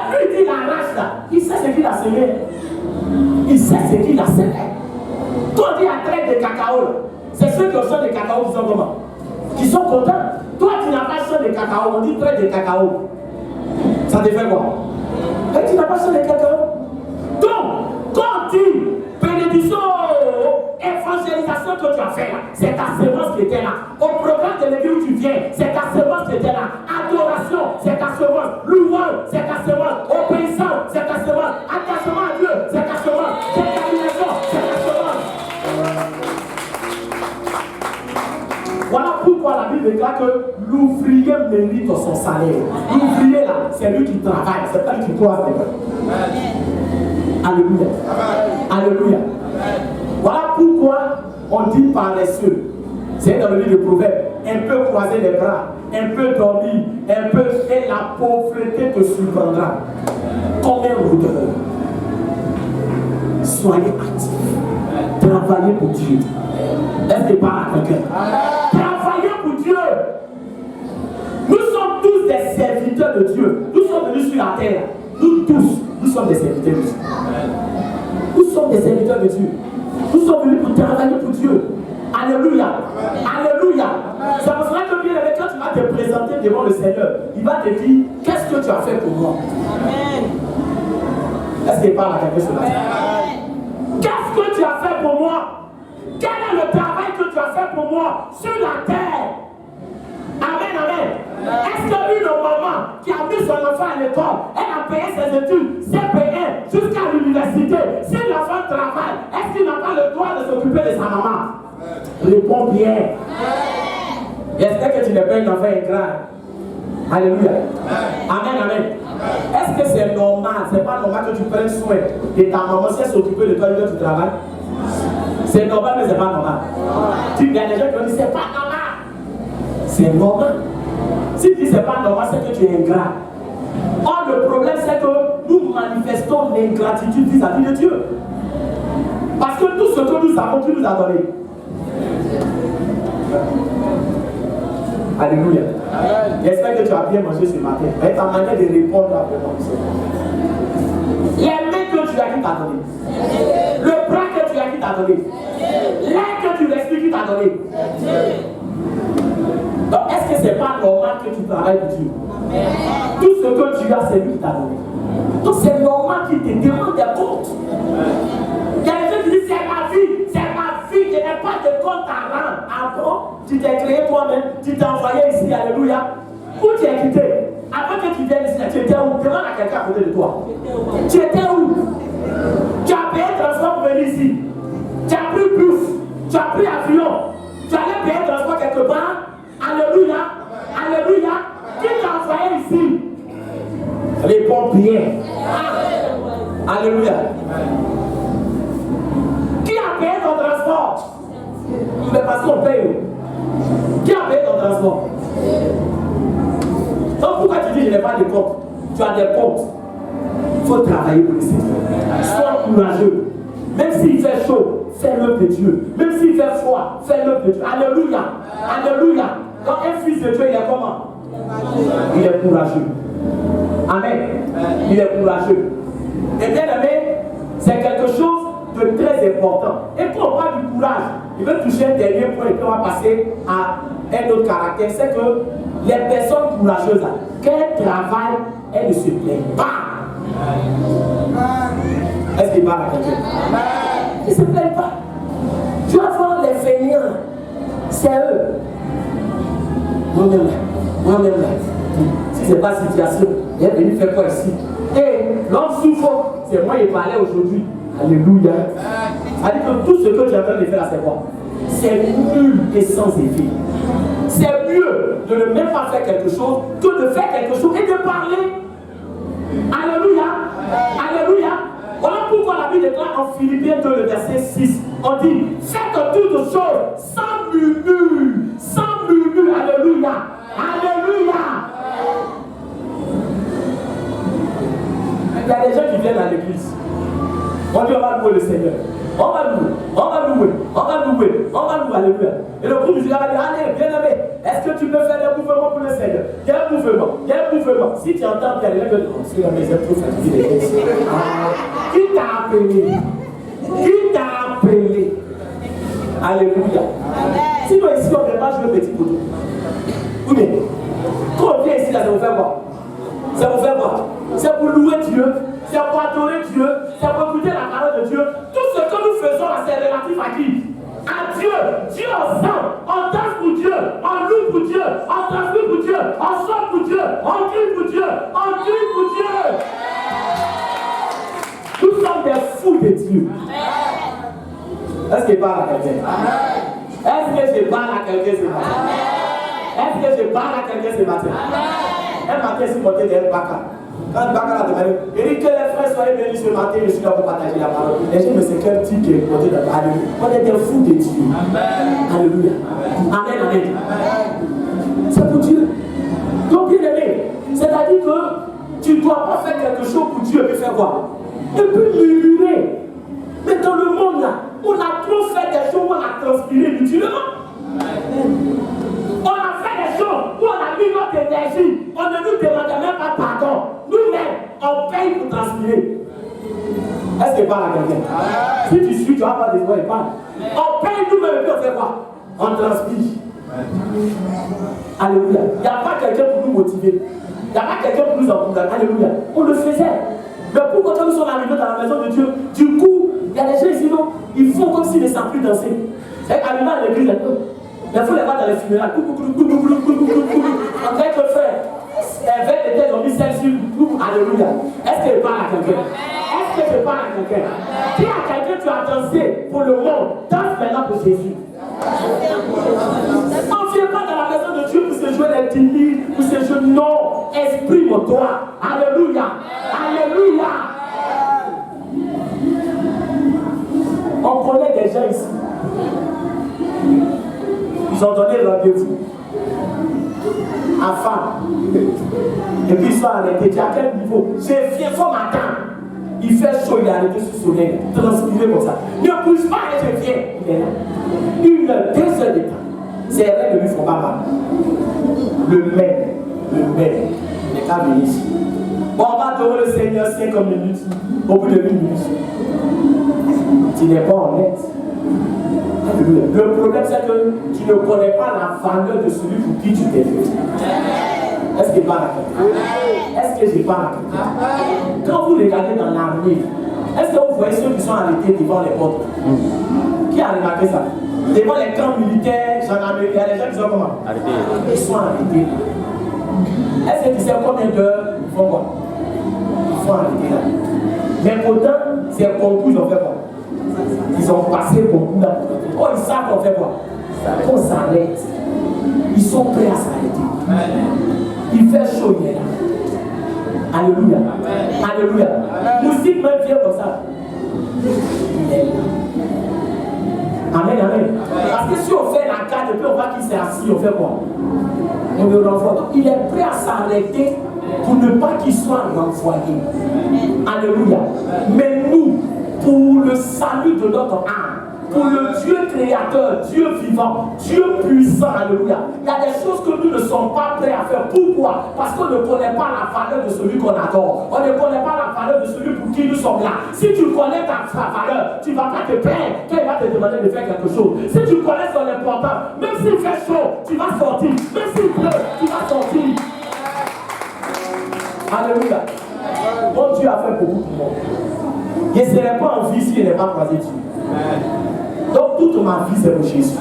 Lui, il dit, il arrache là. Il sait ce qu'il a semé. Il sait ce qu'il a semé. Quand on dit à traite de cacao, c'est ceux qui ont champ de cacao qui sont comment? Qui sont contents. Toi, tu n'as pas champ de cacao. On dit traite de cacao. Ça te fait quoi? Et tu n'as pas champ de cacao. Donc, quand on dit bénédiction, évangélisation que tu as fait là, c'est ta semence qui était là. Au programme de l'église où tu viens, c'est ta semence qui était là. Adoration, c'est ta semence. Louange, c'est ta semence. Obéissance, c'est ta semence. Attachement à Dieu, c'est ta semence. Détermination, c'est ta semence. Voilà pourquoi la Bible déclare que l'ouvrier mérite son salaire. L'ouvrier là, c'est lui qui travaille, c'est pas lui qui croise. Alléluia. Alléluia. Voilà pourquoi on dit paresseux. C'est dans le livre de Proverbes. Un peu croiser les bras, un peu dormir, un peu, et la pauvreté te surprendra. Comme un rôdeur. Soyez actifs. Travaillez pour Dieu. Est-ce que pas à quelqu'un? Travaillez pour Dieu. Nous sommes tous des serviteurs de Dieu. Nous sommes venus sur la terre. Nous tous, nous sommes des serviteurs de Dieu. Nous sommes des serviteurs de Dieu. Nous sommes venus pour travailler pour Dieu. Alléluia. Alléluia. C'est pour cela que bien aimé, quand tu vas te présenter devant le Seigneur, il va te dire, qu'est-ce que tu as fait pour moi? Est-ce qu'il parle à quelqu'un ce matin? Qu'est-ce que tu as fait pour moi? Quel est le travail que tu as fait pour moi sur la terre? Amen, amen. Est-ce qu'une maman qui a mis son enfant à l'école, elle a payé ses études, CP1 jusqu'à l'université, si l'enfant travaille, est-ce qu'il n'a pas le droit de s'occuper de sa maman? Réponds bien. J'espère que tu n'es pas un enfant ingrat. Alléluia. Amen, amen. Est-ce que c'est normal? C'est pas normal que tu prennes soin de ta maman si elle s'occupe de toi et que tu travailles? C'est normal, mais c'est pas normal. Il y a des gens qui vont dire c'est pas normal. C'est normal. Si tu dis c'est pas normal, c'est que tu es ingrat. Or, le problème, c'est que nous manifestons l'ingratitude vis-à-vis de Dieu. Parce que tout ce que nous avons, tu nous as donné. Alléluia. J'espère que tu as bien mangé ce matin. Mais ta manière de répondre à vraiment. Les mains que tu as qui t'a donné. Le bras que tu as qui t'a donné. L'air que tu respires qui t'a donné. Donc est-ce que c'est pas normal que tu travailles pour Dieu? Tout ce que tu as, c'est lui qui t'a donné. Donc c'est normal qu'il te demande des comptes. Il y a des gens qui disent c'est ma vie, je n'ai pas de compte à rendre. Ah bon? Tu t'es créé toi-même, tu t'es envoyé ici, alléluia. Où tu es quitté? Avant que tu viennes ici, tu étais où? Demande à quelqu'un à côté de toi. Tu étais où? Tu as payé transport pour venir ici. Tu as pris bus, tu as pris avion, tu allais payer transport quelque part. Alléluia, alléluia. Qui t'a envoyé ici? Réponds bien. Alléluia. Qui a payé ton transport? Mais parce qu'on paye. Qui a payé ton transport? Donc pourquoi tu dis je n'ai pas de compte? Tu as des comptes. Il faut travailler pour le Seigneur. Sois courageux. Même s'il fait chaud, fais l'œuvre de Dieu. Même s'il fait froid, fais l'œuvre de Dieu. Alléluia. Alléluia. Quand un fils de Dieu, il est comment? Il est courageux. Amen. Il est courageux. Et bien aimé, c'est quelque chose de très important. Et quand on parle du courage, je vais toucher un dernier point et puis on va passer à un autre caractère. C'est que les personnes courageuses, quand elles travaillent, elles ne se plaignent pas. Est-ce qu'il parle à quelqu'un? Ils ne se plaignent pas. Tu vas voir les feignants, c'est eux. Moi-même là. Si ce n'est pas situation, il est venu faire quoi ici? Et l'homme souffre, c'est moi qui parlais aujourd'hui. Alléluia. Ça dit que tout ce que tu es en train de faire là, c'est quoi? C'est nul et sans effet. C'est mieux de ne même pas faire quelque chose que de faire quelque chose et de parler. Alléluia. Alléluia. Voilà pourquoi la Bible déclare en Philippiens 2, le verset 6. On dit, faites toutes choses sans murmure. Sans murmure. Alléluia. Alléluia. Il y a des gens qui viennent à l'église. On dit on va louer le Seigneur. On va louer, alléluia. Et le groupe musical va dire, allez, bien aimé, est-ce que tu peux faire des mouvements pour le Seigneur? Quel mouvement? Si tu entends bien, les gens disent, oh, c'est la maison trop fatiguée. Qui t'a appelé? Alléluia. Sinon ici, on ne vient pas jouer petit poteau. Oui, mais quand on vient ici, là, ça vous fait quoi? C'est pour louer Dieu, c'est pour adorer Dieu, c'est pour écouter la parole de Dieu. Tout ce que nous faisons là, c'est relatif à qui? À Dieu. Dieu on sent, on danse pour Dieu, on loue pour Dieu, on transmet pour Dieu, on sort pour Dieu, on crie pour Dieu, on crie pour Dieu. Nous sommes des fous de Dieu. Est-ce que je parle à quelqu'un? Est-ce que je parle à quelqu'un ce matin? Est-ce que je parle à quelqu'un ce matin? Un matin, si monté derrière Baka. Quand Baka a demandé, il dit que les frères soient venus ce matin, je suis là pour partager la parole. Et je me sais quel type qui est monté dans la Alléluia. On est des fous de Dieu. Alléluia. Amen. C'est pour Dieu. Donc, bien aimé, c'est-à-dire que tu ne dois pas faire quelque chose pour Dieu et faire quoi? Et puis murmurer. Mais dans le monde là, on a trop fait des choses où on a transpiré inutilement. On a fait des choses où on a mis notre énergie. On ne nous demandait même pas pardon. Nous-mêmes, on paye pour transpirer. Est-ce qu'il parle à quelqu'un? Si tu suis, tu vas pas des fois, il parle. On paye nous-mêmes et on fait quoi? On transpire. Alléluia. Il n'y a pas quelqu'un pour nous motiver. Il n'y a pas quelqu'un pour nous encourager. Alléluia. On le faisait. Mais pourquoi quand nous sommes arrivés dans la maison de Dieu, du coup, il y a des gens ici, non, ils font comme s'ils ne savent plus danser. C'est arrivé à l'église, Il faut les voir dans les funérailles. En train de faire. Un verre de tête, on dit celle-ci. Alléluia. Est-ce que je parle à quelqu'un? Est-ce que je parle à quelqu'un? Dis à quelqu'un, tu as dansé pour le monde. Danse maintenant pour Jésus. On ne vient pas dans la maison de Dieu pour se jouer les timides, pour se jouer. Non. Exprime-toi. Alléluia. Alléluia. On connaît des gens ici. Ils ont donné rendez-vous à femme. Et puis ils sont arrêtés. Tu à quel niveau? J'ai viens ce matin. Il fait chaud, il est arrêté sous le soleil. Transpiré comme ça. Ne bouge pas et je viens. Il est là. 1 heure, 2 heures de temps. Ces règles ne lui font pas mal. Le maire. n'est qu'à venir ici. Bon, on va adorer le Seigneur 5 minutes. Au bout de 8 minutes. Tu n'es pas honnête. Le problème, c'est que tu ne connais pas la valeur de celui pour qui tu t'es fait. Est-ce qu'il parle à quelqu'un? Est-ce que je parle à quelqu'un? Quand vous regardez dans l'armée, est-ce que vous voyez ceux qui sont arrêtés devant les portes? Qui a remarqué ça? Devant les camps militaires, gendarmerie, il y a des gens qui sont comment? Arrêtés. Ils sont arrêtés. Est-ce que tu sais combien d'heures ils font quoi? Ils sont arrêtés là. Mais pourtant, c'est un concours, ils ont fait quoi? Ils ont passé le concours là. Oh, ils savent qu'on fait quoi? Qu'on s'arrête. Ils sont prêts à s'arrêter. Il fait chaud, il est là. Alléluia. Alléluia. Musique même vient comme ça. Il est là. Amen, amen. Parce que si on fait la carte et puis on voit qu'il s'est assis, on fait quoi? On le renvoie. Donc il est prêt à s'arrêter pour ne pas qu'il soit renvoyé. Alléluia. Mais nous, pour le salut de notre âme, pour le Dieu créateur, Dieu vivant, Dieu puissant, alléluia. Il y a des choses que nous ne sommes pas prêts à faire. Pourquoi? Parce qu'on ne connaît pas la valeur de celui qu'on adore. On ne connaît pas la valeur de celui pour qui nous sommes là. Si tu connais ta valeur, tu ne vas pas te plaindre quand il va te demander de faire quelque chose. Si tu connais son importance, même s'il fait chaud, tu vas sortir. Même s'il pleut, tu vas sortir. Alléluia. Mon Dieu a fait beaucoup pour moi. Je ne serais pas en vie s'il n'est pas croisé Dieu. Donc toute ma vie c'est pour Jésus.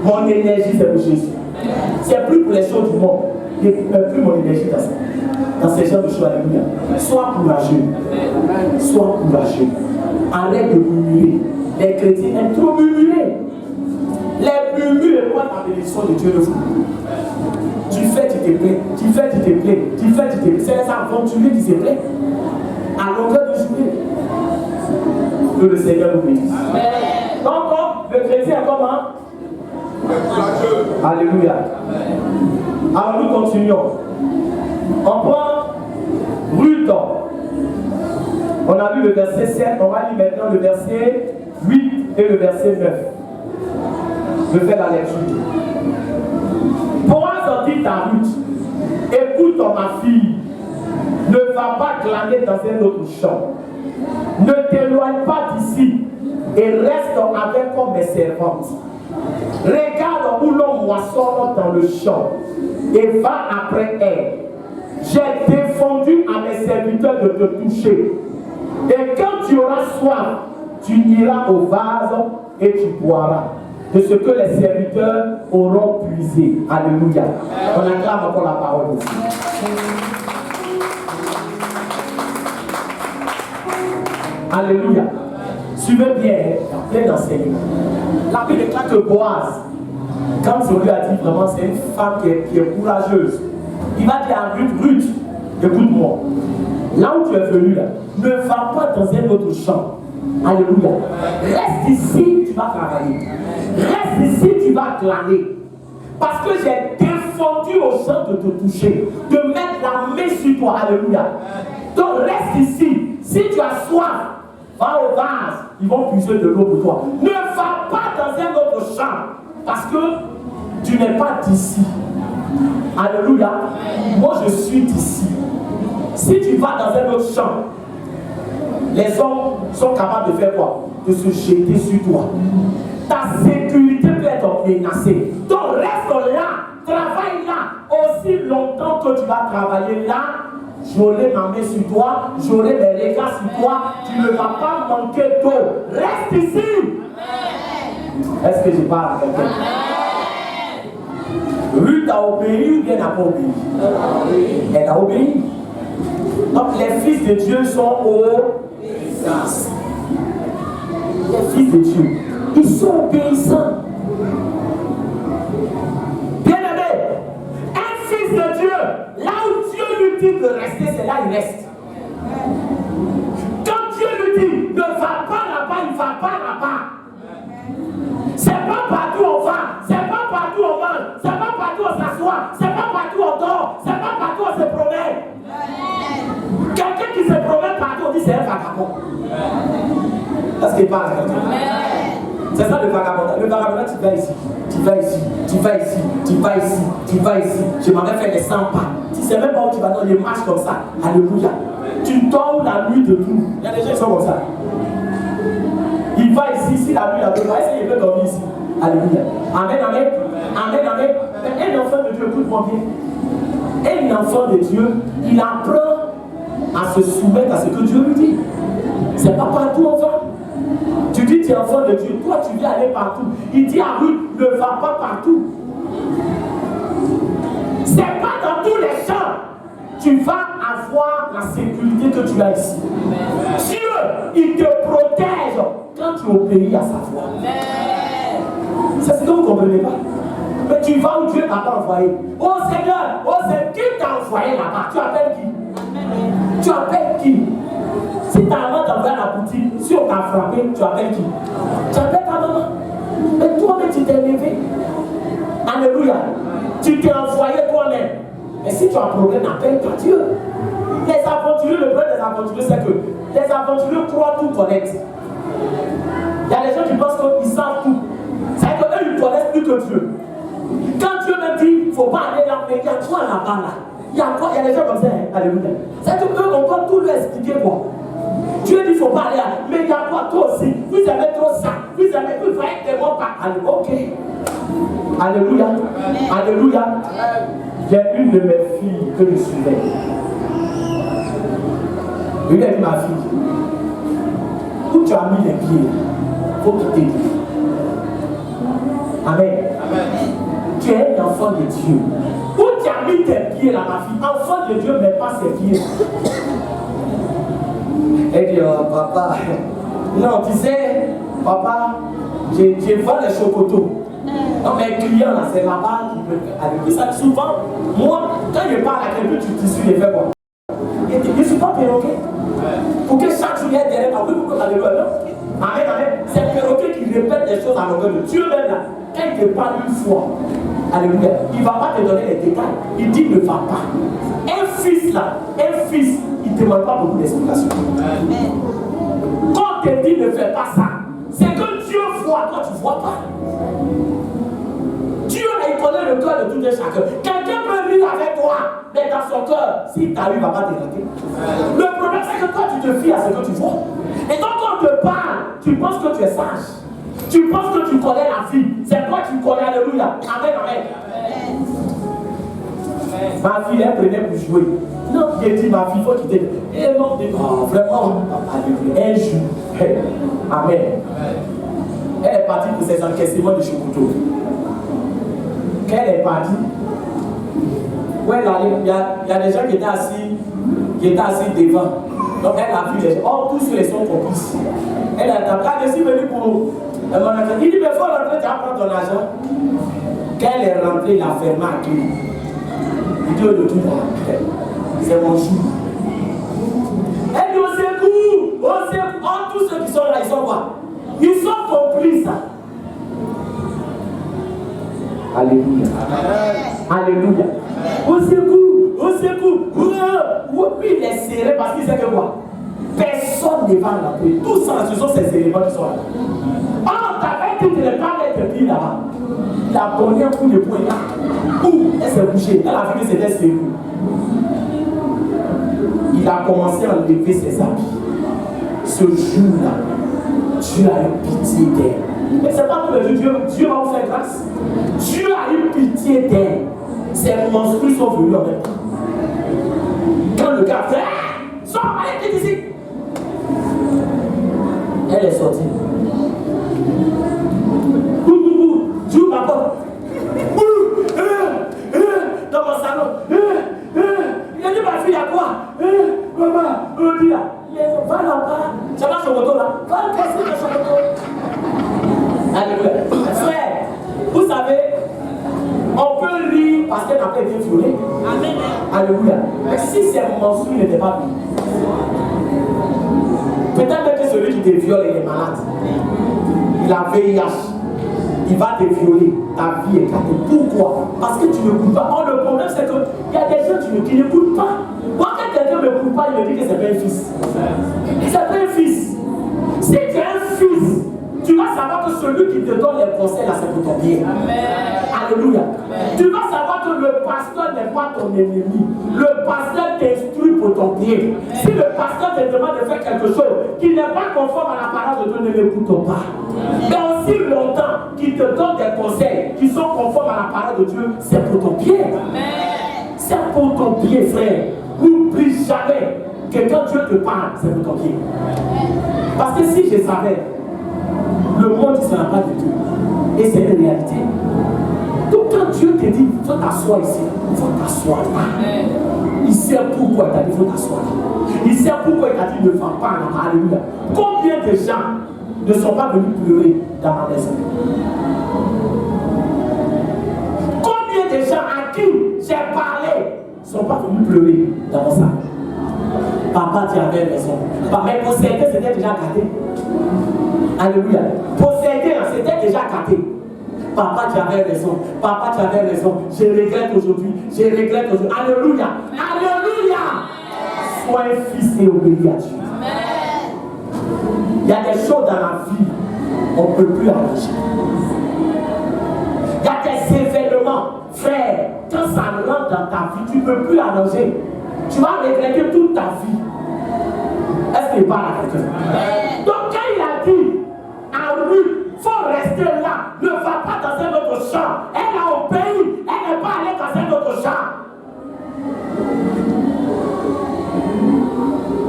Mon énergie c'est pour Jésus. C'est plus pour les choses du monde. Je ne mets plus mon énergie dans ces genres de choses. Alléluia. Sois courageux. Sois courageux. Arrête de murmurer. Les chrétiens aiment trop murmurer. Les murmures et quoi la bénédiction de Dieu de vous. Tu fais, tu te plais. Tu fais, tu te plais. Tu fais, tu te plais. C'est les aventuriers qui se plaignent. À longueur de journée. Que le Seigneur nous bénisse. Donc, le chrétien est comment? Alléluia. Alors nous continuons. On prend Ruth. On a lu le verset 7. On va lire maintenant le verset 8 et le verset 9. Je fais la lecture. Boaz dit à Ruth, écoute ma fille, ne va pas glaner dans un autre champ. Ne t'éloigne pas d'ici et reste avec comme mes servantes. Regarde où l'on moissonne dans le champ et va après elle. J'ai défendu à mes serviteurs de te toucher. Et quand tu auras soif, tu iras au vase et tu boiras de ce que les serviteurs auront puisé. Alléluia. On acclame encore la parole ici. Alléluia. Suivez bien, plein d'enseignements. La Bible déclare que Boaz, comme je lui a dit vraiment, c'est une femme qui est courageuse. Il va dire à Ruth, Ruth, écoute-moi. Là où tu es venu, là, ne va pas dans un autre champ. Alléluia. Reste ici, tu vas travailler. Reste ici, tu vas glaner. Parce que j'ai défendu aux gens de te toucher, de mettre la main sur toi. Alléluia. Donc reste ici. Si tu as soif, va au vase, ils vont puiser de l'eau pour toi. Ne va pas dans un autre champ, parce que tu n'es pas d'ici. Alléluia. Moi je suis d'ici. Si tu vas dans un autre champ, les hommes sont capables de faire quoi? De se jeter sur toi. Ta sécurité peut être menacée. Donc reste là, travaille là, aussi longtemps que tu vas travailler là. J'aurai ma main sur toi, j'aurai mes regards sur toi, tu ne vas pas manquer d'eau. Reste ici. Est-ce que je parle à quelqu'un? Ruth a obéi ou bien n'a pas obéi? Elle a obéi. Donc les fils de Dieu sont obéissants. Les fils de Dieu, ils sont obéissants. Bien-aimé, un fils de Dieu, là où Dieu lui dit de rester, c'est là il reste. Quand Dieu lui dit ne va pas là-bas, il ne va pas là-bas. C'est pas partout on va, c'est pas partout on mange, c'est pas partout on s'assoit, c'est pas partout on dort, c'est pas partout on se promène. Quelqu'un qui se promène partout, on dit c'est un vagabond. Est-ce qu'il parle à quelqu'un? C'est ça le vagabond. Le vagabond, tu vas ici, tu vas ici, tu vas ici, tu vas ici, tu vas ici. Je m'en vais faire des 100 pas. Tu sais même pas où tu vas, dans les marches comme ça. Alléluia. Tu dors la nuit debout. Il y a des gens qui sont comme ça. Il va ici, si la nuit a deux, est-ce qu'il peut dormir ici? Alléluia. Amen, amen. Amen, amen. Mais un enfant de Dieu, écoute-moi bien. Un enfant de Dieu, il apprend à se soumettre à ce que Dieu lui dit. C'est pas partout on va. Tu dis tu es enfant de Dieu, toi tu veux aller partout. Il dit à Ruth, ne va pas partout. C'est pas dans tous les champs. Tu vas avoir la sécurité que tu as ici. Dieu, il te protège quand tu obéis à sa voix. C'est ce que vous ne comprenez pas. Mais tu vas où Dieu t'a pas envoyé. Oh Seigneur, qui t'a envoyé là-bas? Tu appelles qui? Tu appelles qui? Si ta maman t'envoie à la boutique, si on t'a frappé, tu appelles qui? Tu appelles ta maman. Mais toi-même, tu t'es levé. Alléluia. Tu t'es envoyé toi-même. Mais si tu as un problème, appelle ton Dieu. Les aventuriers, le problème des aventuriers, c'est que les aventuriers croient tout connaître. Il y a des gens qui pensent qu'ils savent tout. C'est-à-dire qu'eux, ils connaissent plus que Dieu. Quand Dieu me dit, il ne faut pas aller là, mais il y a quoi là-bas là? Il y a quoi? Il y a des gens comme ça, hein? Alléluia. C'est-à-dire qu'eux, on peut tout lui expliquer quoi. Dieu dit, il ne faut pas aller là. Mais il y a quoi? Toi aussi. Vous aimez trop ça. Vous aimez, vous voyez des mots pas. Ok. Alléluia. Alléluia. J'ai une de mes filles que je suivais. Une de ma fille. Où tu as mis les pieds, il faut quitter Dieu. Amen. Amen. Tu es un enfant de Dieu. Où tu as mis tes pieds là, ma fille? Enfant de Dieu, mais pas ses pieds. Elle dit, oh, papa, non, tu sais, papa, je vends les chocotos. Non, mes clients là, c'est là-bas qui me avec ça. Souvent, moi, quand je parle à quelqu'un, tu suis les faits quoi. Je ne suis pas perroquet. Pour que chaque jour il y ait derrière moi, oui, pourquoi t'as le cœur, non? Amen, amen. C'est le perroquet qui répète les choses à l'envers de Dieu même là. Quand il te parle une fois, alléluia, il ne va pas te donner les détails. Il dit ne va pas. Un fils là, il ne demande pas beaucoup d'explications. Quand on te dit ne fais pas ça, c'est que Dieu voit, toi tu ne vois pas. Dieu, il connaît le cœur de tout un chacun. Quelqu'un peut vivre avec toi, mais dans son cœur, s'il t'a eu, il ne va pas te rater. Le problème, c'est que toi, tu te fies à ce que tu vois. Et donc, quand on te parle, tu penses que tu es sage. Tu penses que tu connais la vie. C'est toi qui connais, alléluia. Amen, amen. Ma fille, elle prenait pour jouer. Non, j'ai dit, ma fille, il faut quitter. Et non, vraiment, elle joue. Amen. Elle est partie pour ses encaissements de chocolat. Quand elle est partie, ouais, il y a des gens qui étaient assis devant. Donc elle a vu les gens. Oh, tous les sont complices. Elle a tapé. Je suis venue pour. Il dit, mais il faut rentrer, tu vas prendre ton argent. Quand elle est rentrée, il a fermé à clé. Il dit, de tout, c'est mon jour. Elle dit, au secours. Oh, tous ceux qui sont là, ils sont quoi? Ils sont complices. Alléluia. Alléluia. Au secours. Oui, il est serré parce qu'il sait que quoi? Personne ne va l'appeler. Tout ça, ce sont ces éléments qui sont là. Ah, t'avais dit de ne pas mettre tes pieds là-bas. Il a donné un coup de poing là. Ouh, elle s'est bougée. Elle a vu que c'était serré. Il a commencé à enlever ses habits. Ce jour-là, Dieu a eu pitié d'elle. Mais c'est pas que Dieu va vous faire grâce. Dieu a eu pitié d'elle. Ces monstres sont venus en même temps. Quand le gars fait, sors, allez, ici. Elle est sortie. Alléluia. Frère, vous savez, on peut rire parce qu'elle n'a pas été violée. Amen. Alléluia. Mais si ses mensonges n'étaient pas vus, peut-être même que celui qui te viole il est malade. Il a VIH. Il va te violer. Ta vie est gâtée. Pourquoi? Parce que tu ne n'écoutes pas. Or, le problème, c'est qu'il y a des gens qui n'écoutent pas. Moi, quand quelqu'un ne m'écoute pas, il me dit que c'est pas un fils. C'est pas un fils. Si tu es un fils, tu vas savoir que celui qui te donne les conseils, là, c'est pour ton bien. Alléluia. Tu vas savoir que le pasteur n'est pas ton ennemi. Le pasteur t'instruit pour ton bien. Si le pasteur te demande de faire quelque chose qui n'est pas conforme à la parole de Dieu, ne l'écoute pas. Mais aussi longtemps qu'il te donne des conseils qui sont conformes à la parole de Dieu, c'est pour ton bien. C'est pour ton bien, frère. N'oublie jamais que quand Dieu te parle, c'est pour ton bien. Parce que si je savais, le monde ne sera pas de Dieu. Et c'est une réalité. Donc quand Dieu te dit, il faut t'asseoir ici, il faut t'asseoir là. Il sait pourquoi il t'a dit, il faut t'asseoir là. Il sait pourquoi il t'a dit, ne va pas là. Alléluia. Combien de gens ne sont pas venus pleurer dans ma maison? Combien de gens à qui j'ai parlé ne sont pas venus pleurer dans mon sac? Papa, tu avais raison. Mais posséder, c'était déjà gâté. Alléluia. Posséder, c'était déjà gâté. Papa, tu avais raison. Papa, tu avais raison. Je regrette aujourd'hui. Je regrette aujourd'hui. Alléluia. Alléluia. Sois un fils et obéis à Dieu. Il y a des choses dans la vie, on ne peut plus arranger. Il y a des événements, frère, quand ça rentre dans ta vie, tu ne peux plus arranger. Tu vas regretter toute ta vie. Est-ce qu'il parle à quelqu'un? Donc quand il a dit, ah oui, il faut rester là, ne va pas dans un autre champ. Elle a obéi, elle n'est pas allée dans un autre champ.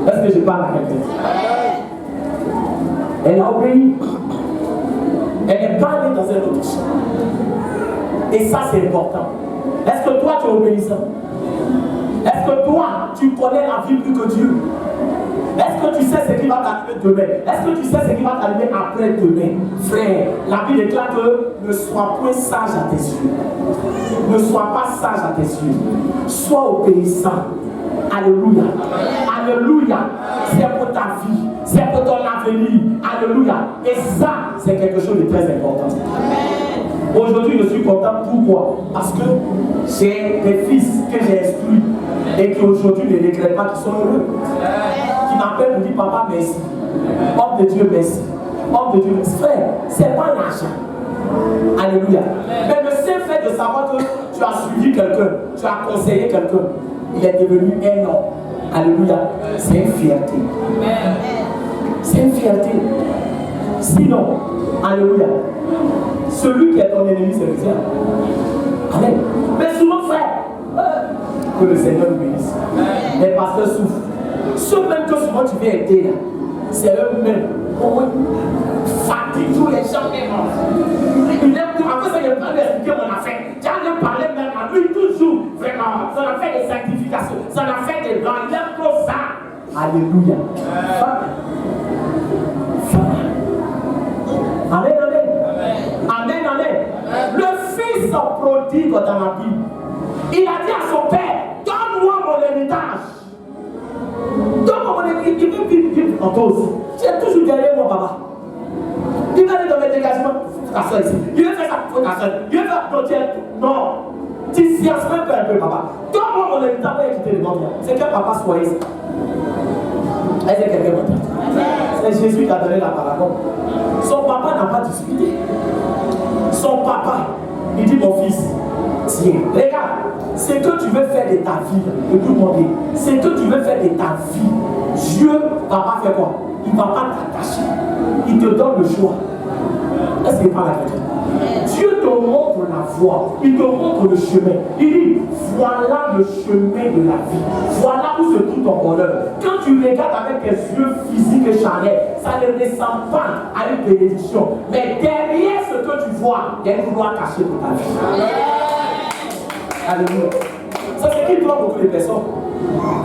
Est-ce que je parle à quelqu'un? Elle a obéi. Elle n'est pas allée dans un autre champ. Et ça, c'est important. Est-ce que toi, tu es obéissant? Est-ce que toi, tu connais la vie plus que Dieu? Est-ce que tu sais ce qui va t'arriver demain? Est-ce que tu sais ce qui va t'arriver après-demain? Frère, la Bible déclare que ne sois point sage à tes yeux. Ne sois pas sage à tes yeux. Sois obéissant. Alléluia. Alléluia. C'est pour ta vie. C'est pour ton avenir. Alléluia. Et ça, c'est quelque chose de très important. Aujourd'hui, je suis content. Pourquoi? Parce que j'ai des fils que j'ai instruits et qui aujourd'hui ne regrettent pas, qui sont heureux. Qui m'appellent pour dire papa, merci. Homme de Dieu, merci. Homme de Dieu, merci. Frère, c'est pas l'argent. Alléluia. Mais le seul fait de savoir que tu as suivi quelqu'un, tu as conseillé quelqu'un, il est devenu un homme. Alléluia. C'est une fierté. C'est une fierté. Sinon, alléluia, celui qui est ton ennemi, c'est le diable. Amen. Mais souvent, frère, que le Seigneur nous bénisse. Les pasteurs souffrent. Ceux même que souvent tu viens aider là, c'est eux-mêmes. Fatigue tous les gens qui sont. Il aime tout. Après ça, il n'a pas expliqué mon affaire. Tu as parlé même à lui toujours. Vraiment, ça a fait des sanctifications. Ça a fait des dons. Il aime trop ça. Alléluia. Amen, amen. Amen, amen. Le fils prodigue dans la Bible, il a dit à son père, donne-moi mon héritage. Donne-moi mon héritage. Il veut vivre en cause. Tu es toujours derrière moi, papa. Il va aller dans mes dégagements. Faut t'asseoir ici. Il veut faire ça. Faut t'asseoir. Il veut faire d'autres. Non. Tu sciences même pas un peu, papa. Donne-moi mon héritage. Pour quitter le monde. C'est que papa soit ici. Est-ce que quelqu'un m'entend? C'est Jésus qui a donné la parole. Son papa n'a pas discuté. Son papa, il dit mon fils, tiens, regarde, ce que tu veux faire de ta vie, écoute-moi bien, ce que tu veux faire de ta vie, Dieu ne va pas faire quoi? Il ne va pas t'attacher. Il te donne le choix. Est-ce qu'il parle à quelqu'un? Dieu te montre la voie, il te montre le chemin. Il dit, voilà le chemin de la vie. Voilà où se trouve ton bonheur. Quand tu regardes avec tes yeux physiques et charnels, ça ne ressemble pas à une bénédiction. Mais derrière ce que tu vois, il y a une gloire cachée pour ta vie. Alléluia. Ça, c'est qui trompe beaucoup de personnes.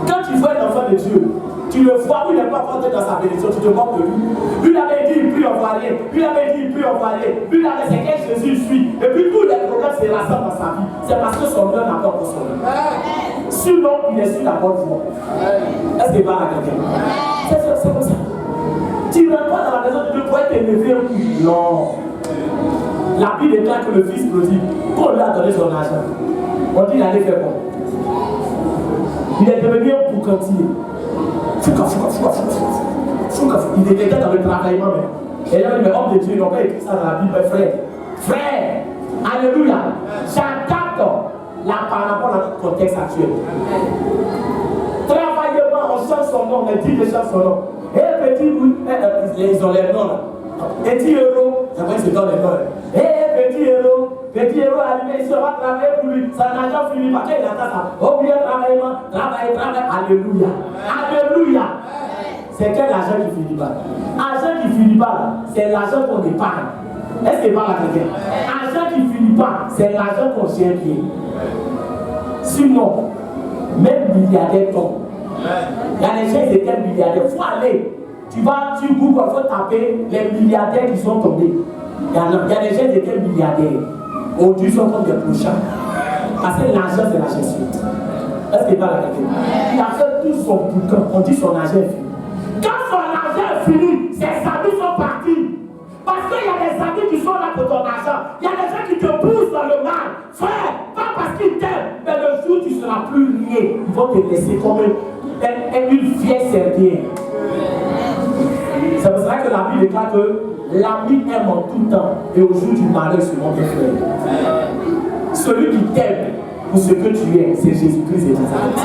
Quand tu vois un enfant de Dieu, tu le vois, il n'est pas content dans sa bénédiction, tu te moques de lui. Lui, il avait dit, il prie, on voit rien. Lui, il avait dit, il prie, on voit rien. Lui, il avait dit, c'est quel Jésus il suit. Et puis, tous les problèmes se rassemblent dans sa vie. C'est parce que son cœur n'a pas encore son œuvre. Sinon, il est sur la bonne voie. Est-ce qu'il parle à quelqu'un? C'est comme ça. Tu ne rentres pas dans la maison de Dieu pour être élevé. Non. La Bible déclare que le fils prodigue, qu'on lui a donné son argent, on dit qu'il allait faire quoi? Il est devenu un boucantier. Il était dans le travaillement même. Et là, les hommes de Dieu n'ont pas écrit ça dans la Bible, frère, alléluia, j'adapte par rapport à notre contexte actuel. Travaillement, on change son nom, on dit que change son nom. Et petit, ils ont les noms là. Petit héros, j'aimerais que c'est dans les noms. Petit héros allumé, ici on va travailler pour lui. Ça n'a jamais fini, parce qu'il attend ça. Oh bien, travaille, alléluia. Alléluia. C'est quel argent qui finit pas? Argent qui finit pas, c'est l'argent qu'on épargne. Est-ce qu'il parle à quelqu'un? Argent qui finit pas, c'est l'argent qu'on gère bien. Sinon, même milliardaire tombe. Il y a des gens qui étaient milliardaires. Il faut aller. Tu vas, tu googles, il faut taper les milliardaires qui sont tombés. Il y a des gens qui étaient milliardaires. Aujourd'hui, ils sont comme des clochards. Parce que l'argent, c'est la gestion. Est-ce qu'il parle à quelqu'un? Il a fait tout son bouquin. On dit son argent est fini. Quand son argent est fini, ses amis sont partis. Parce qu'il y a des amis qui sont là pour ton argent. Il y a des gens qui te poussent dans le mal. Frère, pas parce qu'ils t'aiment, mais le jour où tu ne seras plus lié, ils vont te laisser comme une vieille serpillère. C'est pour ça que la Bible déclare que l'ami aime en tout temps et au jour du malheur selon tes frères. Celui qui t'aime pour ce que tu es, c'est Jésus-Christ et Nazareth.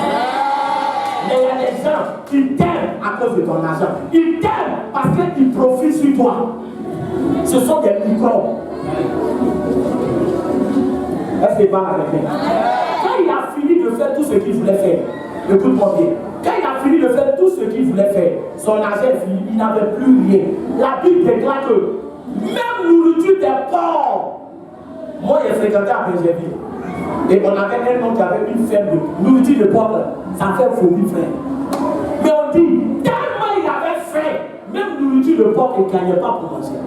Mais il y a des gens qui t'aiment à cause de ton argent. Ils t'aiment parce qu'ils profitent sur toi. Ce sont des microbes. Est-ce qu'il parle avec quelqu'un? Quand il a fini de faire tout ce qu'il voulait faire, écoute-moi bien. Quand il a fini de faire tout ce qu'il voulait faire, son argent est fini, il n'avait plus rien. La Bible déclare que même nourriture des porcs. Moi, j'ai fréquenté à Benjamin. Et on avait un homme qui avait une ferme de nourriture de porc. Ça fait phobie, frère. Mais on dit, tellement il avait faim, même nourriture de porc, il ne gagnait pas pour manger.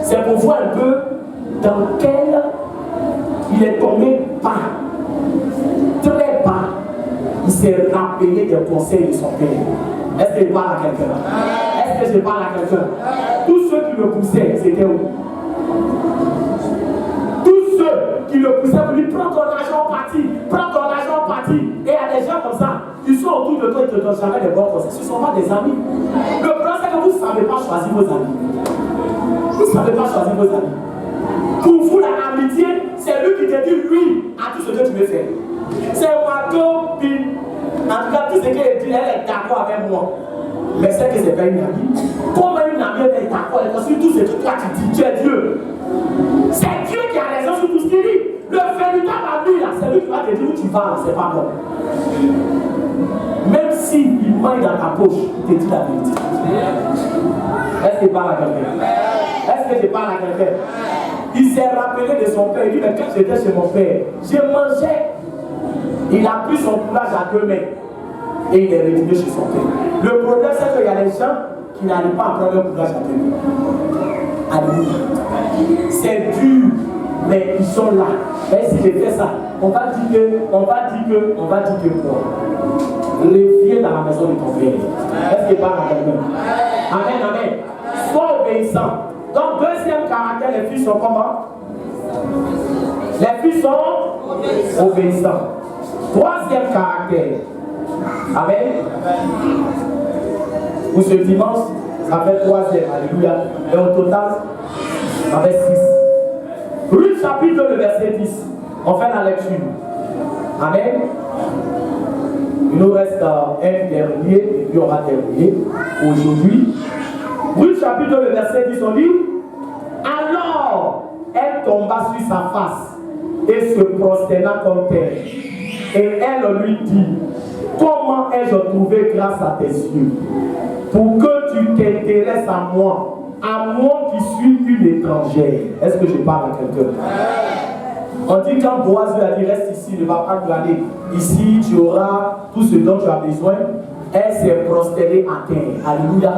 C'est pour voir un peu dans quel il est tombé bas. Très bas. Il s'est rappelé des conseils de son père. Est-ce que je parle à quelqu'un? Est-ce que je parle à quelqu'un? Tous ceux qui le poussaient, c'était où? Tous ceux qui le poussaient pour lui prendre ton argent parti, prends ton argent parti. Et il y a des gens comme ça, qui sont autour de toi et qui ne te donnent jamais des bons conseils. Ce ne sont pas des amis. Le problème, c'est que vous ne savez pas choisir vos amis. Vous ne savez pas choisir vos amis. Pour vous, l'amitié, c'est lui qui te dit oui à tout ce que tu veux faire. C'est ma copine. En tout cas, tout ce qu'elle dit, elle est d'accord avec moi. Mais c'est que ce n'est pas une amie. Comment une amie est d'accord avec toi sur tout ce que toi tu dis? Tu es Dieu. C'est Dieu qui a raison sur tout ce qu'il dit. Le véritable ami, là, c'est lui qui va te dire où tu vas, c'est pas bon. Même s'il maille dans ta poche, il te dit la vérité. Est-ce que je parle à quelqu'un? Est-ce que je parle à quelqu'un? Il s'est rappelé de son père. Il dit, mais quand j'étais chez mon père, je mangeais. Il a pris son courage à deux mains et il est retourné chez son père. Le problème, c'est qu'il y a des gens qui n'arrivent pas à prendre le courage à deux mains. Alléluia. C'est dur, mais ils sont là. Et si je fais ça, on va dire que quoi? Reviens dans la maison de ton père. Est-ce qu'il parle à quelqu'un? Amen, amen. Sois obéissant. Donc, deuxième caractère, les filles sont comment? Les filles sont obéissantes. Troisième caractère. Amen. Pour ce dimanche, ça fait troisième. Alléluia. Et au total, ça fait 6. Ruth chapitre 2, le verset 10. On fait la lecture. Amen. Il nous reste un dernier, et puis on va terminer aujourd'hui. Ruth chapitre 2, le verset 10, on dit: alors, elle tomba sur sa face et se prosterna comme terre. Et elle lui dit: comment ai-je trouvé grâce à tes yeux, pour que tu t'intéresses à moi qui suis une étrangère? Est-ce que je parle à quelqu'un? On dit quand Boaz lui a dit reste ici, ne va pas glaner. Ici, tu auras tout ce dont tu as besoin. Elle s'est prosternée à terre. Alléluia.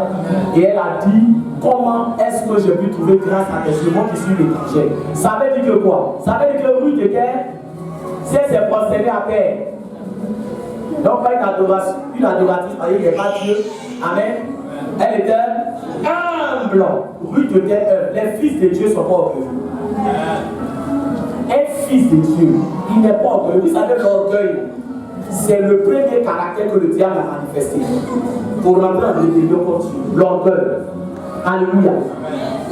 Et elle a dit, comment est-ce que je peux trouver grâce à tes yeux, moi qui suis l'étranger? Ça veut dire que quoi? Ça veut dire que Ruth était, si elle s'est prosternée à terre, donc pas une adoratrice, parce qu'il n'y a pas Dieu. Amen. Elle était humble. Ruth était humble. Les fils de Dieu ne sont pas orgueilleux. Un fils de Dieu, il n'est pas orgueilleux. Vous savez, l'orgueil, c'est le premier caractère que le diable a manifesté pour rentrer en rébellion contre Dieu. L'orgueil. Alléluia.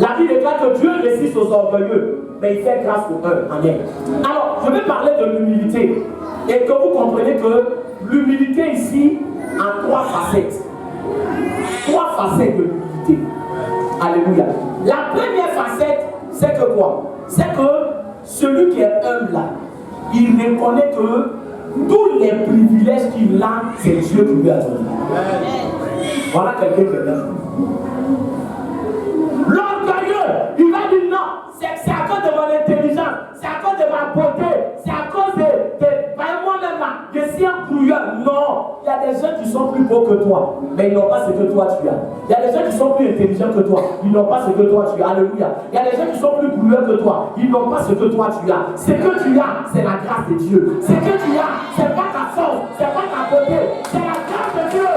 La Bible déclare que Dieu résiste aux orgueilleux, mais il fait grâce aux humbles. Amen. Alors, je vais parler de l'humilité et que vous comprenez que l'humilité ici a trois facettes. Trois facettes de l'humilité. Alléluia. La première facette, c'est que quoi? C'est que celui qui est humble là, il reconnaît que tous les privilèges qu'il a, c'est Dieu qui lui a donné. Voilà quelqu'un qui est humble. L'orgueilleux, il va dire non, c'est à cause de mon intelligence, c'est à cause de ma beauté, c'est à cause de moi-même là, je suis un brouilleur. Non, il y a des gens qui sont plus beaux que toi, mais ils n'ont pas ce que toi tu as. Il y a des gens qui sont plus intelligents que toi, ils n'ont pas ce que toi tu as. Alléluia. Il y a des gens qui sont plus brouilleurs que toi, ils n'ont pas ce que toi tu as. Ce que tu as, c'est la grâce de Dieu. Ce que tu as, c'est pas ta force, c'est pas ta beauté, c'est la grâce de Dieu.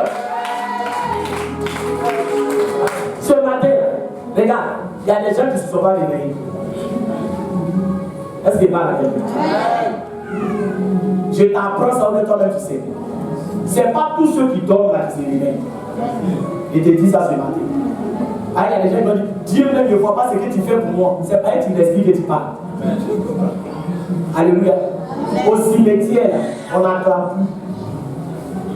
Ce matin, regarde, il y a des gens qui ne se sont pas réveillés. Est-ce qu'il parle à quelqu'un? Je t'apprends ça, mais toi-même tu sais. Ce n'est pas tous ceux qui dorment là qui se réveillent. Je te dis ça ce matin. Ah, il y a des gens qui vont dire, Dieu même ne voit pas ce que tu fais pour moi. C'est pas tu l'expliques que tu parles. Alléluia. Au cimetière, on n'attend plus.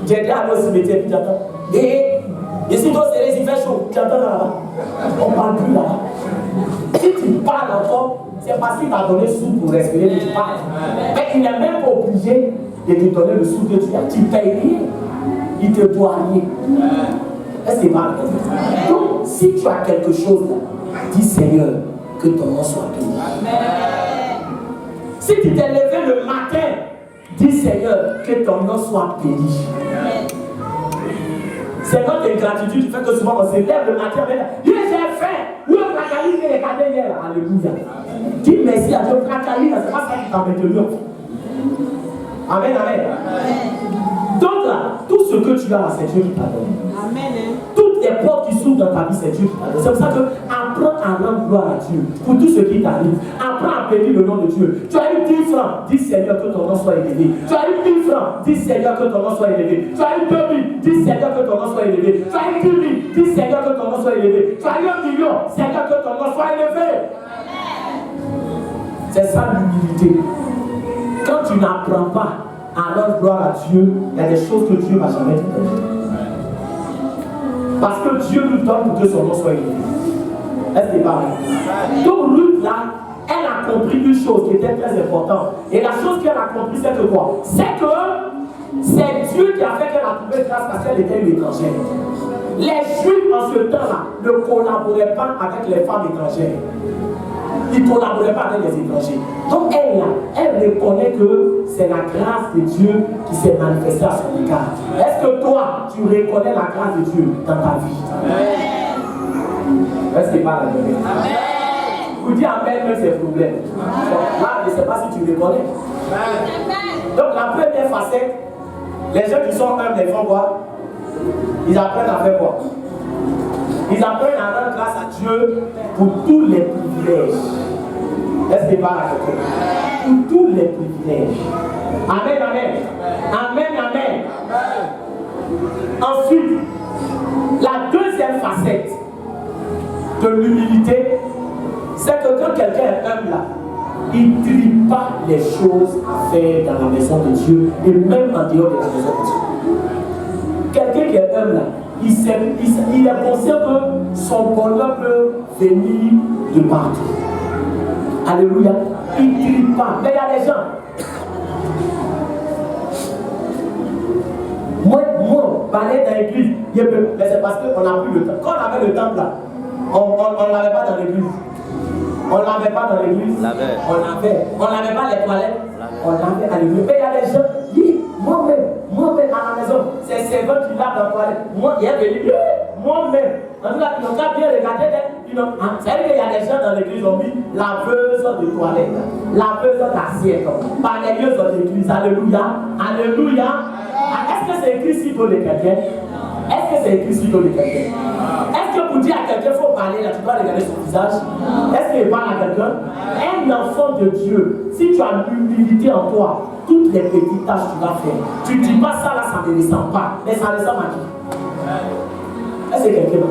J'ai déjà allé au cimetière, puis j'attends. Et si toi c'est il fait chaud, tu entends là-bas. On ne parle plus là-bas. Si tu parles encore, c'est parce qu'il t'a donné le sou pour respirer que tu parles. Mais il n'est même pas obligé de te donner le sou que tu as. Tu payes rien. Il te doit rien. Est-ce qu'il parle? Donc, si tu as quelque chose là, dis Seigneur, que ton nom soit béni. Si tu t'es levé le matin, dis Seigneur, que ton nom soit béni. C'est notre ingratitude qui fait que souvent on se lève le matin avec Dieu, j'ai faim. Oui, on a gagné les cadets hier. Alléluia. Dis merci à Dieu. Fracali, c'est pas ça qui t'a maintenu. Amen, amen. Donc là, tout ce que tu as là, c'est Dieu qui t'a donné. Amen. Toutes les portes qui s'ouvrent dans ta vie, c'est Dieu qui t'a donné. C'est pour ça que apprends à rendre gloire à Dieu pour tout ce qui t'arrive. Apprends à bénir le nom de Dieu. Tu as eu 10 francs, dis Seigneur que ton nom soit élevé. Tu as eu 1000 francs, dis Seigneur que ton nom soit élevé. Tu as eu 2000, dis Seigneur que ton nom soit élevé. Tu as eu 10 000, dis Seigneur que ton nom soit élevé. Tu as eu 1 million, Seigneur que ton nom soit élevé. C'est ça l'humilité. Quand tu n'apprends pas à rendre gloire à Dieu, il y a des choses que Dieu ne va jamais te donner. Parce que Dieu nous donne pour que son nom soit élevé. Est-ce que pareil? Donc Ruth là, elle a compris une chose qui était très importante. Et la chose qu'elle a compris, c'est que quoi? C'est que c'est Dieu qui a fait qu'elle a trouvé grâce parce qu'elle était une étrangère. Les Juifs en ce temps-là ne collaboraient pas avec les femmes étrangères. Ils ne collaboraient pas avec les étrangers. Donc elle, là, elle reconnaît que c'est la grâce de Dieu qui s'est manifestée à son égard. Est-ce que toi, tu reconnais la grâce de Dieu dans ta vie? Est-ce qu'il parle à Dieu? Vous dites Amen même ses problèmes. Là, je ne sais pas si tu reconnais. Donc la première facette, les gens qui sont humbles, ils font quoi? Ils apprennent à faire quoi? Ils apprennent à rendre grâce à Dieu pour tous les privilèges. Est-ce qu'il parle à quelqu'un? Pour tous les privilèges. Amen, amen. Amen, amen. Ensuite, la deuxième facette de l'humilité, c'est que quand quelqu'un est humble là, il ne trie pas les choses à faire dans la maison de Dieu et même en dehors de la maison de Dieu. Quelqu'un qui est humble là, il est conscient que son bonheur peut venir de partout. Alléluia. Il ne trie pas. Mais il y a des gens. Moi, parler dans l'église, mais c'est parce qu'on n'a plus le temps. Quand on avait le temps là, on ne l'avait pas dans l'église. On ne lavait pas dans l'église. On lavait. On ne lavait pas les toilettes. On lavait à l'église. Mais il y a des gens qui disent, moi-même à la maison, c'est le serveur qui lave dans la toilette. Moi, il y a des gens, moi-même. En tout cas, ils n'ont pas bien regardé. C'est-à-dire qu'il y a des gens dans l'église qui ont mis laveuse de toilette, laveuse d'assiette, balayeuse de l'église. Alléluia. Alléluia. Est-ce que c'est écrit sur les chrétiens? Est-ce que c'est écrit sur les chrétiens? Est-ce que pour dire à quelqu'un, il faut parler là, tu dois regarder son visage? Est-ce qu'il parle à quelqu'un? Un enfant de Dieu, si tu as l'humilité en toi, toutes les petites tâches tu vas faire. Tu ne dis pas ça là, ça ne descend pas. Mais ça descend à qui? Est-ce que quelqu'un va?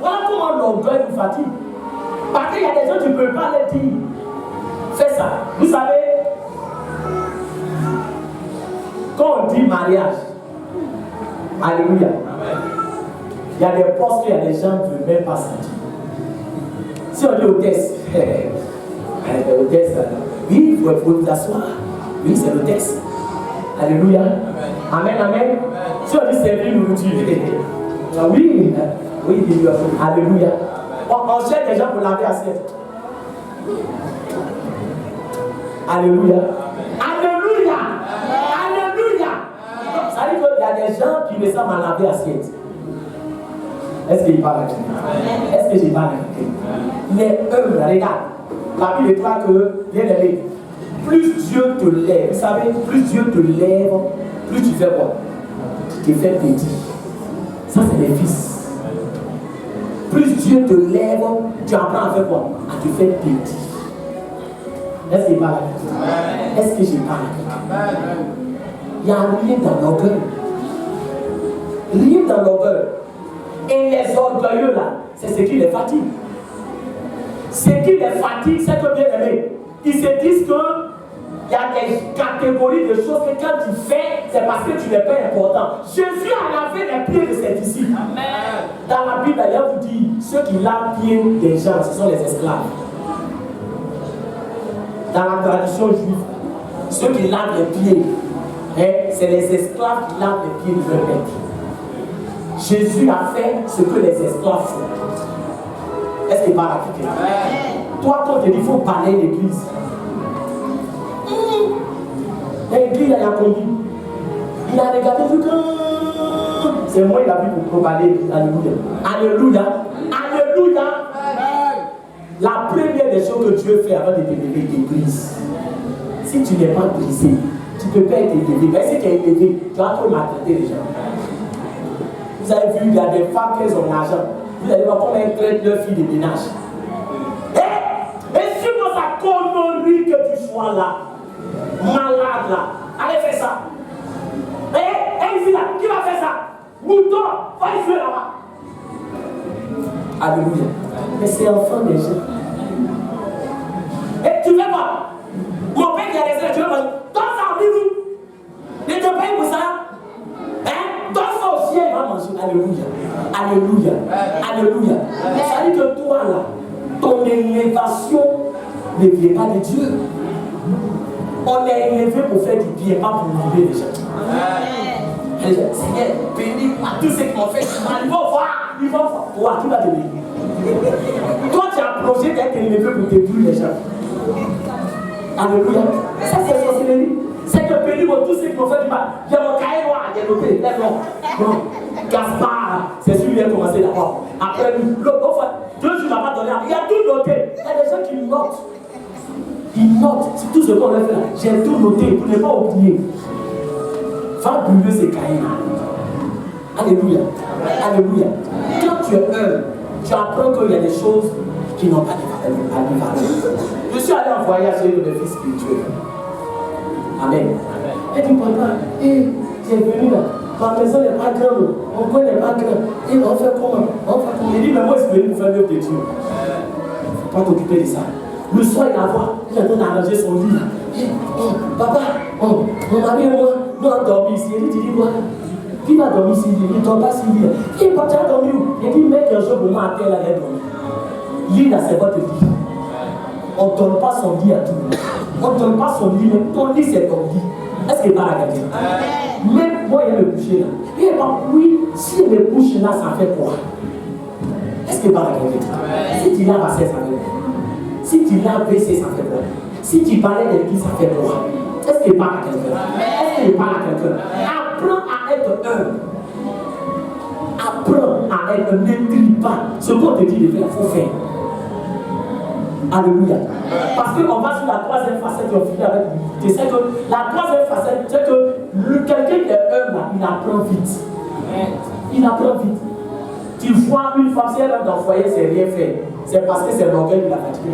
Voilà comment l'orgueil nous fatigue. Parce qu'il y a des gens, tu ne peux pas les dire. Fais ça. Vous savez, quand on dit mariage, alléluia, il y a des postes qu'il y a des gens qui ne veulent même pas sentir. Si on dit hôtesse, hôtesse, oui, il faut vous asseoir. Oui, c'est l'hôtesse. Alléluia. Amen, amen. Si on dit servir nourriture, oui, oui, alléluia. On cherche des gens pour laver assiette. Alléluia. Alléluia. Alléluia. Ça veut dire qu'il y a des gens qui ne savent pas laver assiette. Est-ce qu'il parle à quelqu'un? Est-ce que j'ai parlé à quelqu'un? Mais eux, regarde, la Bible déclare que, bien aimé, plus Dieu te lève, vous savez, plus Dieu te lève, plus tu fais quoi? Tu te fais petit. Ça, c'est les fils. Plus Dieu te lève, tu apprends à faire quoi? À te faire petit. Est-ce qu'il parle à quelqu'un? Est-ce que j'ai parlé à quelqu'un? Il y a rien dans l'orgueil. Rien dans l'orgueil. Et les orgueilleux là, c'est ce qui les fatigue. Ce qui les fatigue, c'est que bien aimé, ils se disent que il y a des catégories de choses que quand tu fais, c'est parce que tu n'es pas important. Jésus a lavé les pieds de ses disciples. Amen. Dans la Bible d'ailleurs vous dit, ceux qui lavent les pieds des gens, ce sont les esclaves. Dans la tradition juive, ceux qui lavent les pieds, c'est les esclaves qui lavent les pieds de leur maître. Jésus a fait ce que les esclaves font. Est-ce qu'il parle à quelqu'un? Toi, quand tu dis qu'il faut parler l'église, l'église, il a conduit. Il a regardé tout comme. C'est moi, il a vu pour parler. Alléluia. Alléluia. Alléluia. La première des choses que Dieu fait avant de te lever, il te brise. Si tu n'es pas brisé, tu ne peux pas être élevé. Mais si tu es élevé, tu vas trop maltraiter les gens. Vous avez vu, il y a des femmes qui ont l'argent. Vous allez voir comment elles traitent leur fille de ménage. Et si dans sa connerie que tu sois là, malade là, allez faire ça. Et ici là, qui va faire ça? Mouton, va y faire là-bas. Alléluia. Mais c'est enfant des gens. Et tu veux pas? Mon père qui a laissé, tu veux pas? Donne ça en nous. Ne te paye pour ça. Donne ça au ciel, il va manger. Alléluia. Alléluia. Alléluia. Mais ça dit que toi là, ton élévation ne vient pas de Dieu. On est élevé pour faire du bien, pas pour mourir les gens. Seigneur, bénis à tous ceux qui m'ont fait du mal. Ils vont voir. Ils vont voir. Toi, qui va te bénir? Toi, tu as un projet d'être élevé pour détruire les gens. Alléluia. Ça, c'est sorcellerie. C'est que bénis pour tous ceux qui m'ont fait du mal. J'ai mon cahier noir, j'ai noté. Non. Gaspard, c'est celui qui a commencé d'abord. Après, l'autre, 2 jours, il n'a pas donné. Il a tout noté. Il y a des gens qui notent. Ils notent. C'est tout ce qu'on a fait là. J'ai tout noté pour ne pas oublier. Va brûler ces cahiers-là. Alléluia. Alléluia. Quand tu es humble, tu apprends qu'il y a des choses qui n'ont pas de valeur. Je suis allé en voyage avec mes fils spirituels. Amen. Et dit, papa, j'ai venu là. Ma maison n'est pas grande. Mon coin n'est pas grand. Et on fait comment? Il dit, mais moi, je suis venu pour faire l'œuvre de Dieu. Il ne faut pas t'occuper de ça. Le soir, il a voir, il est en train d'arranger son lit. Papa, mon mari et moi, nous on dormi ici. Il dit, quoi? Qui va dormir ici? Il ne dort pas ici. Il est parti à dormir où? Il dit, mec, un jour pour moi à terre, là, il est dormi. Lit là, c'est votre lit. On ne donne pas son lit à tout le monde. On ne donne pas son lit, mais ton lit, c'est ton lit. Est-ce qu'il parle à quelqu'un? Même moi, il y a le coucher là. Il est pas, oui, si le coucher là, ça fait quoi? Est-ce qu'il parle à quelqu'un? Si tu l'as passé, ça fait quoi? Si tu l'as baissé, ça fait peur. Si tu parlais de l'église, ça fait peur. Est-ce qu'il parle à quelqu'un? Est-ce qu'il parle à quelqu'un? Apprends à être humble. Apprends à être, ne crie pas. Ce qu'on te dit de faire, il faut faire. Alléluia. Parce qu'on va sur la troisième facette et on finit avec lui. Tu sais que la troisième facette, c'est que quelqu'un qui est humble, il apprend vite. Il apprend vite. Tu vois une femme, si elle est dans le foyer, c'est rien fait. C'est parce que c'est l'orgueil qui l'a fatigué.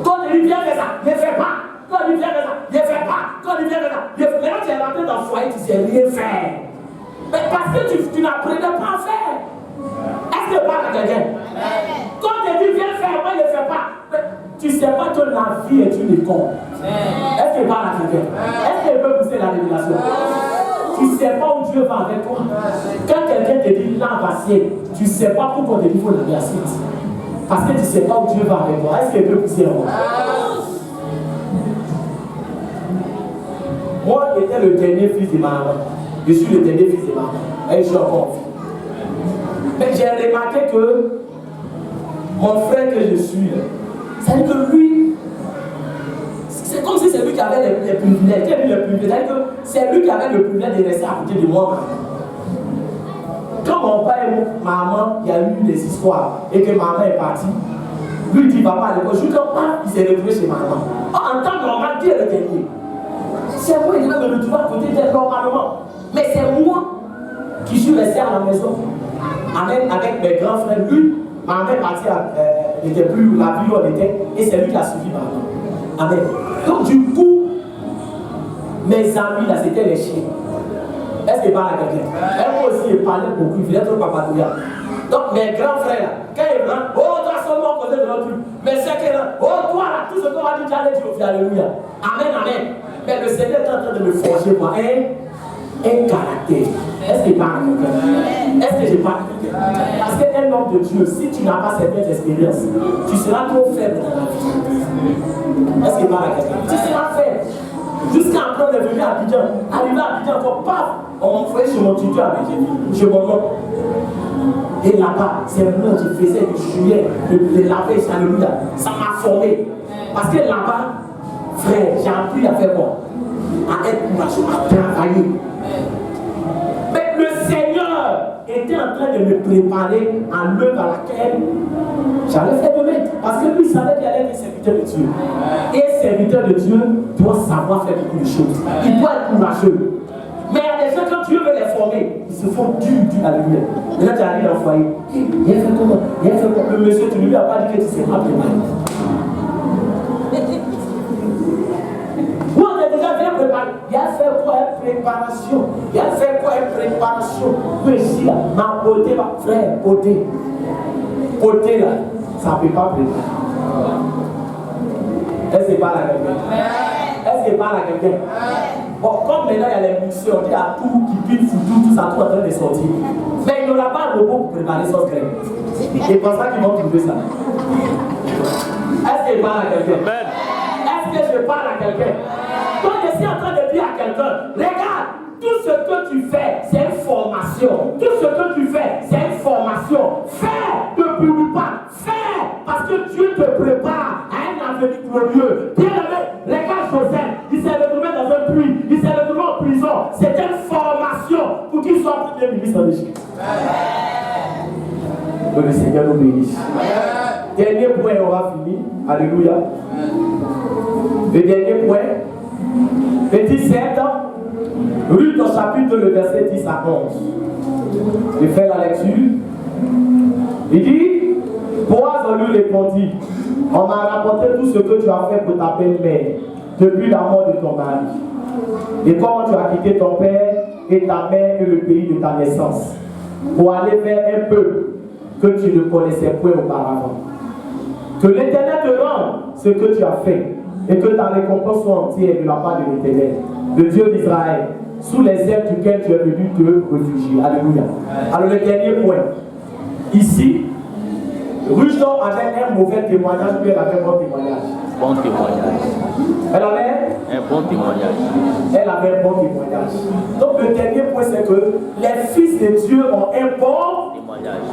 Quand il dit viens faire ça, ne fais pas. Quand il dit viens faire ça, ne fais pas. Quand il dit viens faire ça, ne fais pas. Maintenant tu es rentré dans le foyer, tu ne sais rien faire. Mais parce que tu n'apprenais pas à faire. Est-ce que tu parles à quelqu'un? Quand tu dis viens faire, moi je ne fais pas. Mais tu ne sais pas que la vie est une école. Est-ce que tu parles à quelqu'un? Est-ce qu'il peut pousser la révélation? Tu ne sais pas où Dieu va avec toi. Quand quelqu'un te dit là, vacier, tu ne sais pas pourquoi on te dit qu'il faut la suite. Parce que tu ne sais pas où Dieu va avec toi. Est-ce qu'il peut pousser en moi? Moi, j'étais le dernier fils de ma maman. Je suis le dernier fils de ma maman. Et je suis encore enfant. Mais j'ai remarqué que mon frère que je suis, c'est-à-dire que lui, c'est comme si c'est lui qui avait les privilèges. C'est-à-dire que c'est lui qui avait le privilège de rester à côté de moi. Quand mon père et ma maman, il y a eu des histoires et que ma maman est partie, lui dit papa à l'époque, je quand il s'est retrouvé chez ma maman. En temps normal, qui est le dernier? C'est moi qui vais me retrouver à côté d'elle normalement. Mais c'est moi qui suis resté à la maison. Avec mes grands frères, lui, ma maman est partie, n'était plus la ville où on était, et c'est lui qui a suivi ma maman. Amen. Donc du coup, mes amis là, c'était les chiens. Est-ce qu'il parle à quelqu'un? Elle aussi, il parlait beaucoup, il faisait trop papatouilla. Donc mes grands frères là, quand ils rentrent, oh, toi seulement côté de notre truc. Mais c'est que là, oh, toi là, tout ce qu'on va dire, tu allais dire au final, alléluia. Amen, amen. Mais le Seigneur est en train de me forger, moi, un caractère. Est-ce qu'il parle à quelqu'un? Est-ce que je parle à quelqu'un? Parce qu'un homme de Dieu, si tu n'as pas certaines expériences, tu seras trop faible dans la vie. Est-ce qu'il parle à quelqu'un? Tu seras faible. Jusqu'à après, on est venu à Abidjan. Arrivé à Abidjan, encore, paf! On m'a envoyé chez mon tuteur avec chez mon oncle. Et là-bas, c'est moi qui faisais du juillet, de laver, alléluia. Ça m'a formé. Parce que là-bas, frère, j'ai appris à faire quoi? À être courageux, à travailler. Mais le Seigneur était en train de me préparer à l'œuvre à laquelle j'allais faire demain. Parce que lui savait qu'il allait être serviteur de Dieu. Et un serviteur de Dieu doit savoir faire beaucoup de choses. Il doit être courageux. Mais il y a des gens, quand Dieu veut les former, ils se font dur, alléluia. Et là, tu arrives dans le foyer. Il a fait comment? Il a fait comment? Le monsieur, tu ne lui as pas dit que tu seras préparé. Vous, on est déjà bien préparé. Il a fait quoi une préparation? Il a fait quoi une préparation? Oui, ici, là, ma beauté, ma frère, beauté. Beauté, là, ça ne peut pas préparer. Est-ce qu'il parle à quelqu'un? Est-ce qu'il parle à quelqu'un? Bon, comme maintenant il y a les missions, il y a tout qui pile, tout ça, tout en train de sortir. Mais il n'y aura pas un robot pour préparer sauce crème. Et pour ça qu'ils vont trouver ça. Est-ce qu'il parle à quelqu'un? Est-ce que je parle à quelqu'un? Donc je suis en train de dire à quelqu'un, regarde, tout ce que tu fais, c'est une formation. Tout ce que tu fais, c'est une formation. Fais, ne publie pas. Fais, parce que Dieu te prépare à un avenir glorieux. Bien aimé, regarde Joseph, il s'est retrouvé dans un puits, il s'est retrouvé en prison. C'était une formation pour qu'il soit premier ministre en Égypte. Que le Seigneur nous bénisse. Dernier point, on va finir. Alléluia. Le dernier point, petit 7, Ruth au chapitre le verset 10 à 11. Je fais la lecture. Il dit, Boaz lui répondit, on m'a rapporté tout ce que tu as fait pour ta belle-mère depuis la mort de ton mari. Et comment tu as quitté ton père et ta mère et le pays de ta naissance pour aller vers un peuple que tu ne connaissais point auparavant. Que l'Éternel te rende ce que tu as fait et que ta récompense soit entière de la part de l'Éternel, le Dieu d'Israël, sous les ailes duquel tu es venu te réfugier. Alléluia. Alors le dernier point. Ici, Ruth avait un mauvais témoignage, puis elle avait un bon témoignage. Bon témoignage. Elle avait un bon témoignage. Elle avait un bon témoignage. Donc le dernier point, c'est que les fils de Dieu ont un bon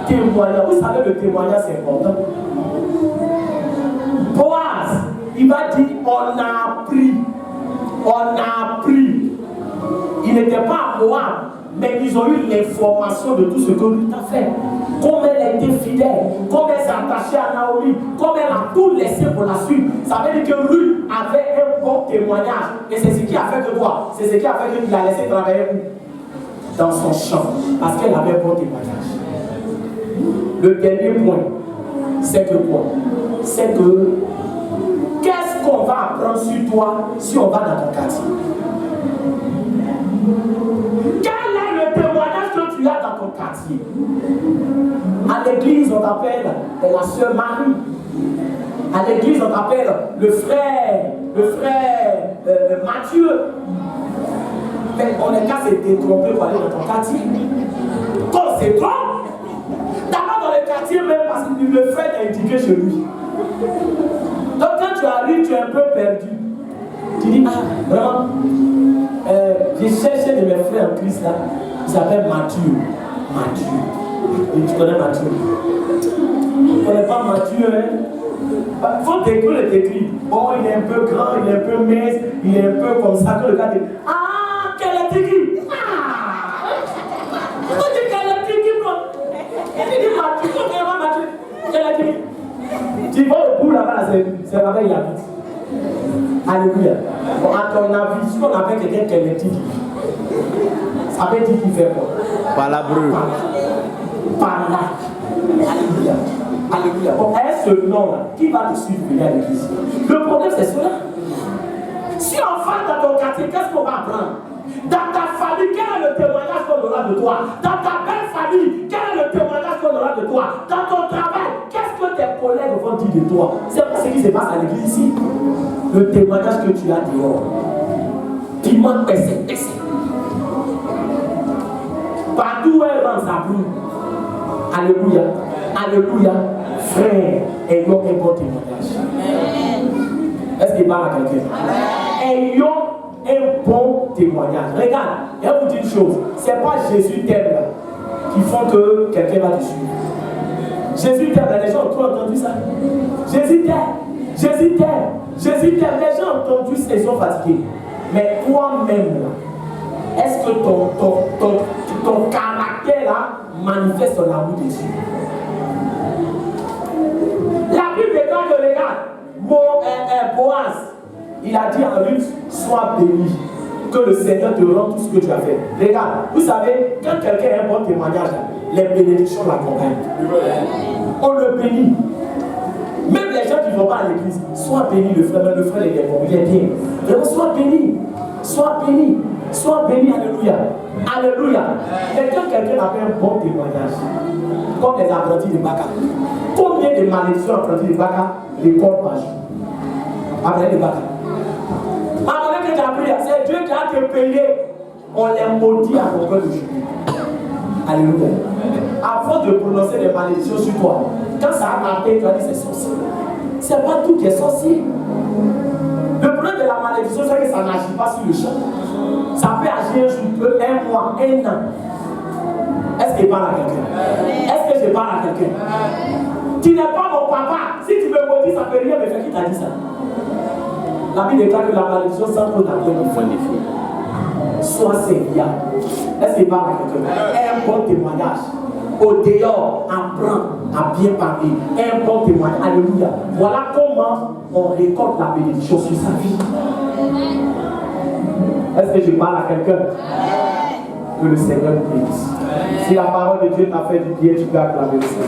témoignage. Vous savez, le témoignage, c'est important. Boaz on a appris. Il n'était pas à Moab, mais ils ont eu l'information de tout ce que Ruth a fait. Comme elle a été fidèle, comme elle s'est attachée à Naomi, comme elle a tout laissé pour la suite. Ça veut dire que Ruth avait un bon témoignage. Et c'est ce qui a fait que quoi? C'est ce qui a fait qu'il a laissé travailler où? Dans son champ. Parce qu'elle avait un bon témoignage. Le dernier point, c'est que quoi? C'est que qu'est-ce qu'on va apprendre sur toi si on va dans ton quartier? Quel est le témoignage que tu as dans ton quartier? À l'église, on t'appelle la sœur Marie. À l'église, on t'appelle le frère Mathieu. Mais on est qu'à se détromper pour aller dans ton quartier. Quand c'est toi, d'abord dans le quartier même parce que le frère t'a indiqué chez lui. Donc quand tu arrives, tu es un peu perdu. Tu dis, ah, vraiment, j'ai cherché de mes frères en Christ là, il s'appelle Mathieu. Et tu connais Mathieu? Tu ne connais pas Mathieu, hein? Il faut décrire le décrit. Bon, il est un peu grand, il est un peu mince, il est un peu comme ça que le gars dit, ah, quel est décrit? Ah! Pourquoi tu dis quel est décrit, bro? Il dit Mathieu, tu connais pas Mathieu? Quel est décrit? Tu vas au bout là-bas, c'est là-bas, il habite. Alléluia. Bon, à ton avis, si on appelle quelqu'un qui est électrique, ça veut dire qu'il fait quoi? Palabreux. Par là. Alléluia. Alléluia. Bon, est-ce ce nom-là qui va te suivre venir à l'église? Le problème, c'est cela. Si on va dans ton quartier, qu'est-ce qu'on va apprendre? Dans ta famille, quel est le témoignage qu'on aura de toi? Dans ta belle famille, quel est le témoignage qu'on aura de toi? Dans ton travail, qu'est-ce que tes collègues vont dire de toi? C'est pas ce qui se passe à l'église ici. Le témoignage que tu as dehors. Dis-moi, c'est. Partout où elle va, ça brûle. Alléluia. Alléluia. Frère, ayons un bon témoignage. Est-ce qu'il parle à quelqu'un? Ayons un bon témoignage. Regarde, je vais vous dire une chose. Ce n'est pas Jésus t'aime là qui font que quelqu'un va te suivre. Jésus t'aime, les gens ont trop entendu ça. Jésus t'aime. Jésus t'aime. Jésus t'aime. Les gens ont entendu ça, ils sont fatigués. Mais toi-même là, est-ce que ton caractère là manifeste ton amour de Dieu? La Bible déclare que regarde, Boaz, il a dit à Ruth, sois béni, que le Seigneur te rende tout ce que tu as fait. Regarde, vous savez, quand quelqu'un a un bon témoignage, les bénédictions l'accompagnent. On le bénit. Même les gens qui ne vont pas à l'église, sois béni, le frère il est bon, il est bien. Donc, sois béni, alléluia. Alléluia. Et quand quelqu'un a fait un bon témoignage, comme les apprentis de Baka, combien de malédictions apprentis de Baka récoltent par jour? Apprentis de Baka. Avant que tu as appris, c'est Dieu qui a te payé. On les maudit à ton cœur de jour. Alléluia. Avant de prononcer des malédictions sur toi, quand ça a marqué, tu as dit c'est sorcier. C'est pas tout qui est sorcier. Le problème de la malédiction, c'est que ça n'agit pas sur le champ. Ça peut agir sur un mois, un an. Est-ce que je parle à quelqu'un? Est-ce que je parle à quelqu'un? Tu n'es pas mon papa. Si tu me maudis, ça ne peut rien me faire. Qui t'a dit ça? La Bible déclare que la malédiction s'entre dans le point de feu. Sois sérieux. Est-ce que je parle à quelqu'un? Un bon témoignage. Au dehors, apprends à bien parler. Un bon témoignage. Alléluia. Voilà comment on récolte la bénédiction sur sa vie. Est-ce que je parle à quelqu'un? Que le Seigneur nous bénisse. Si la parole de Dieu t'a fait du bien, tu peux acclamer le Seigneur.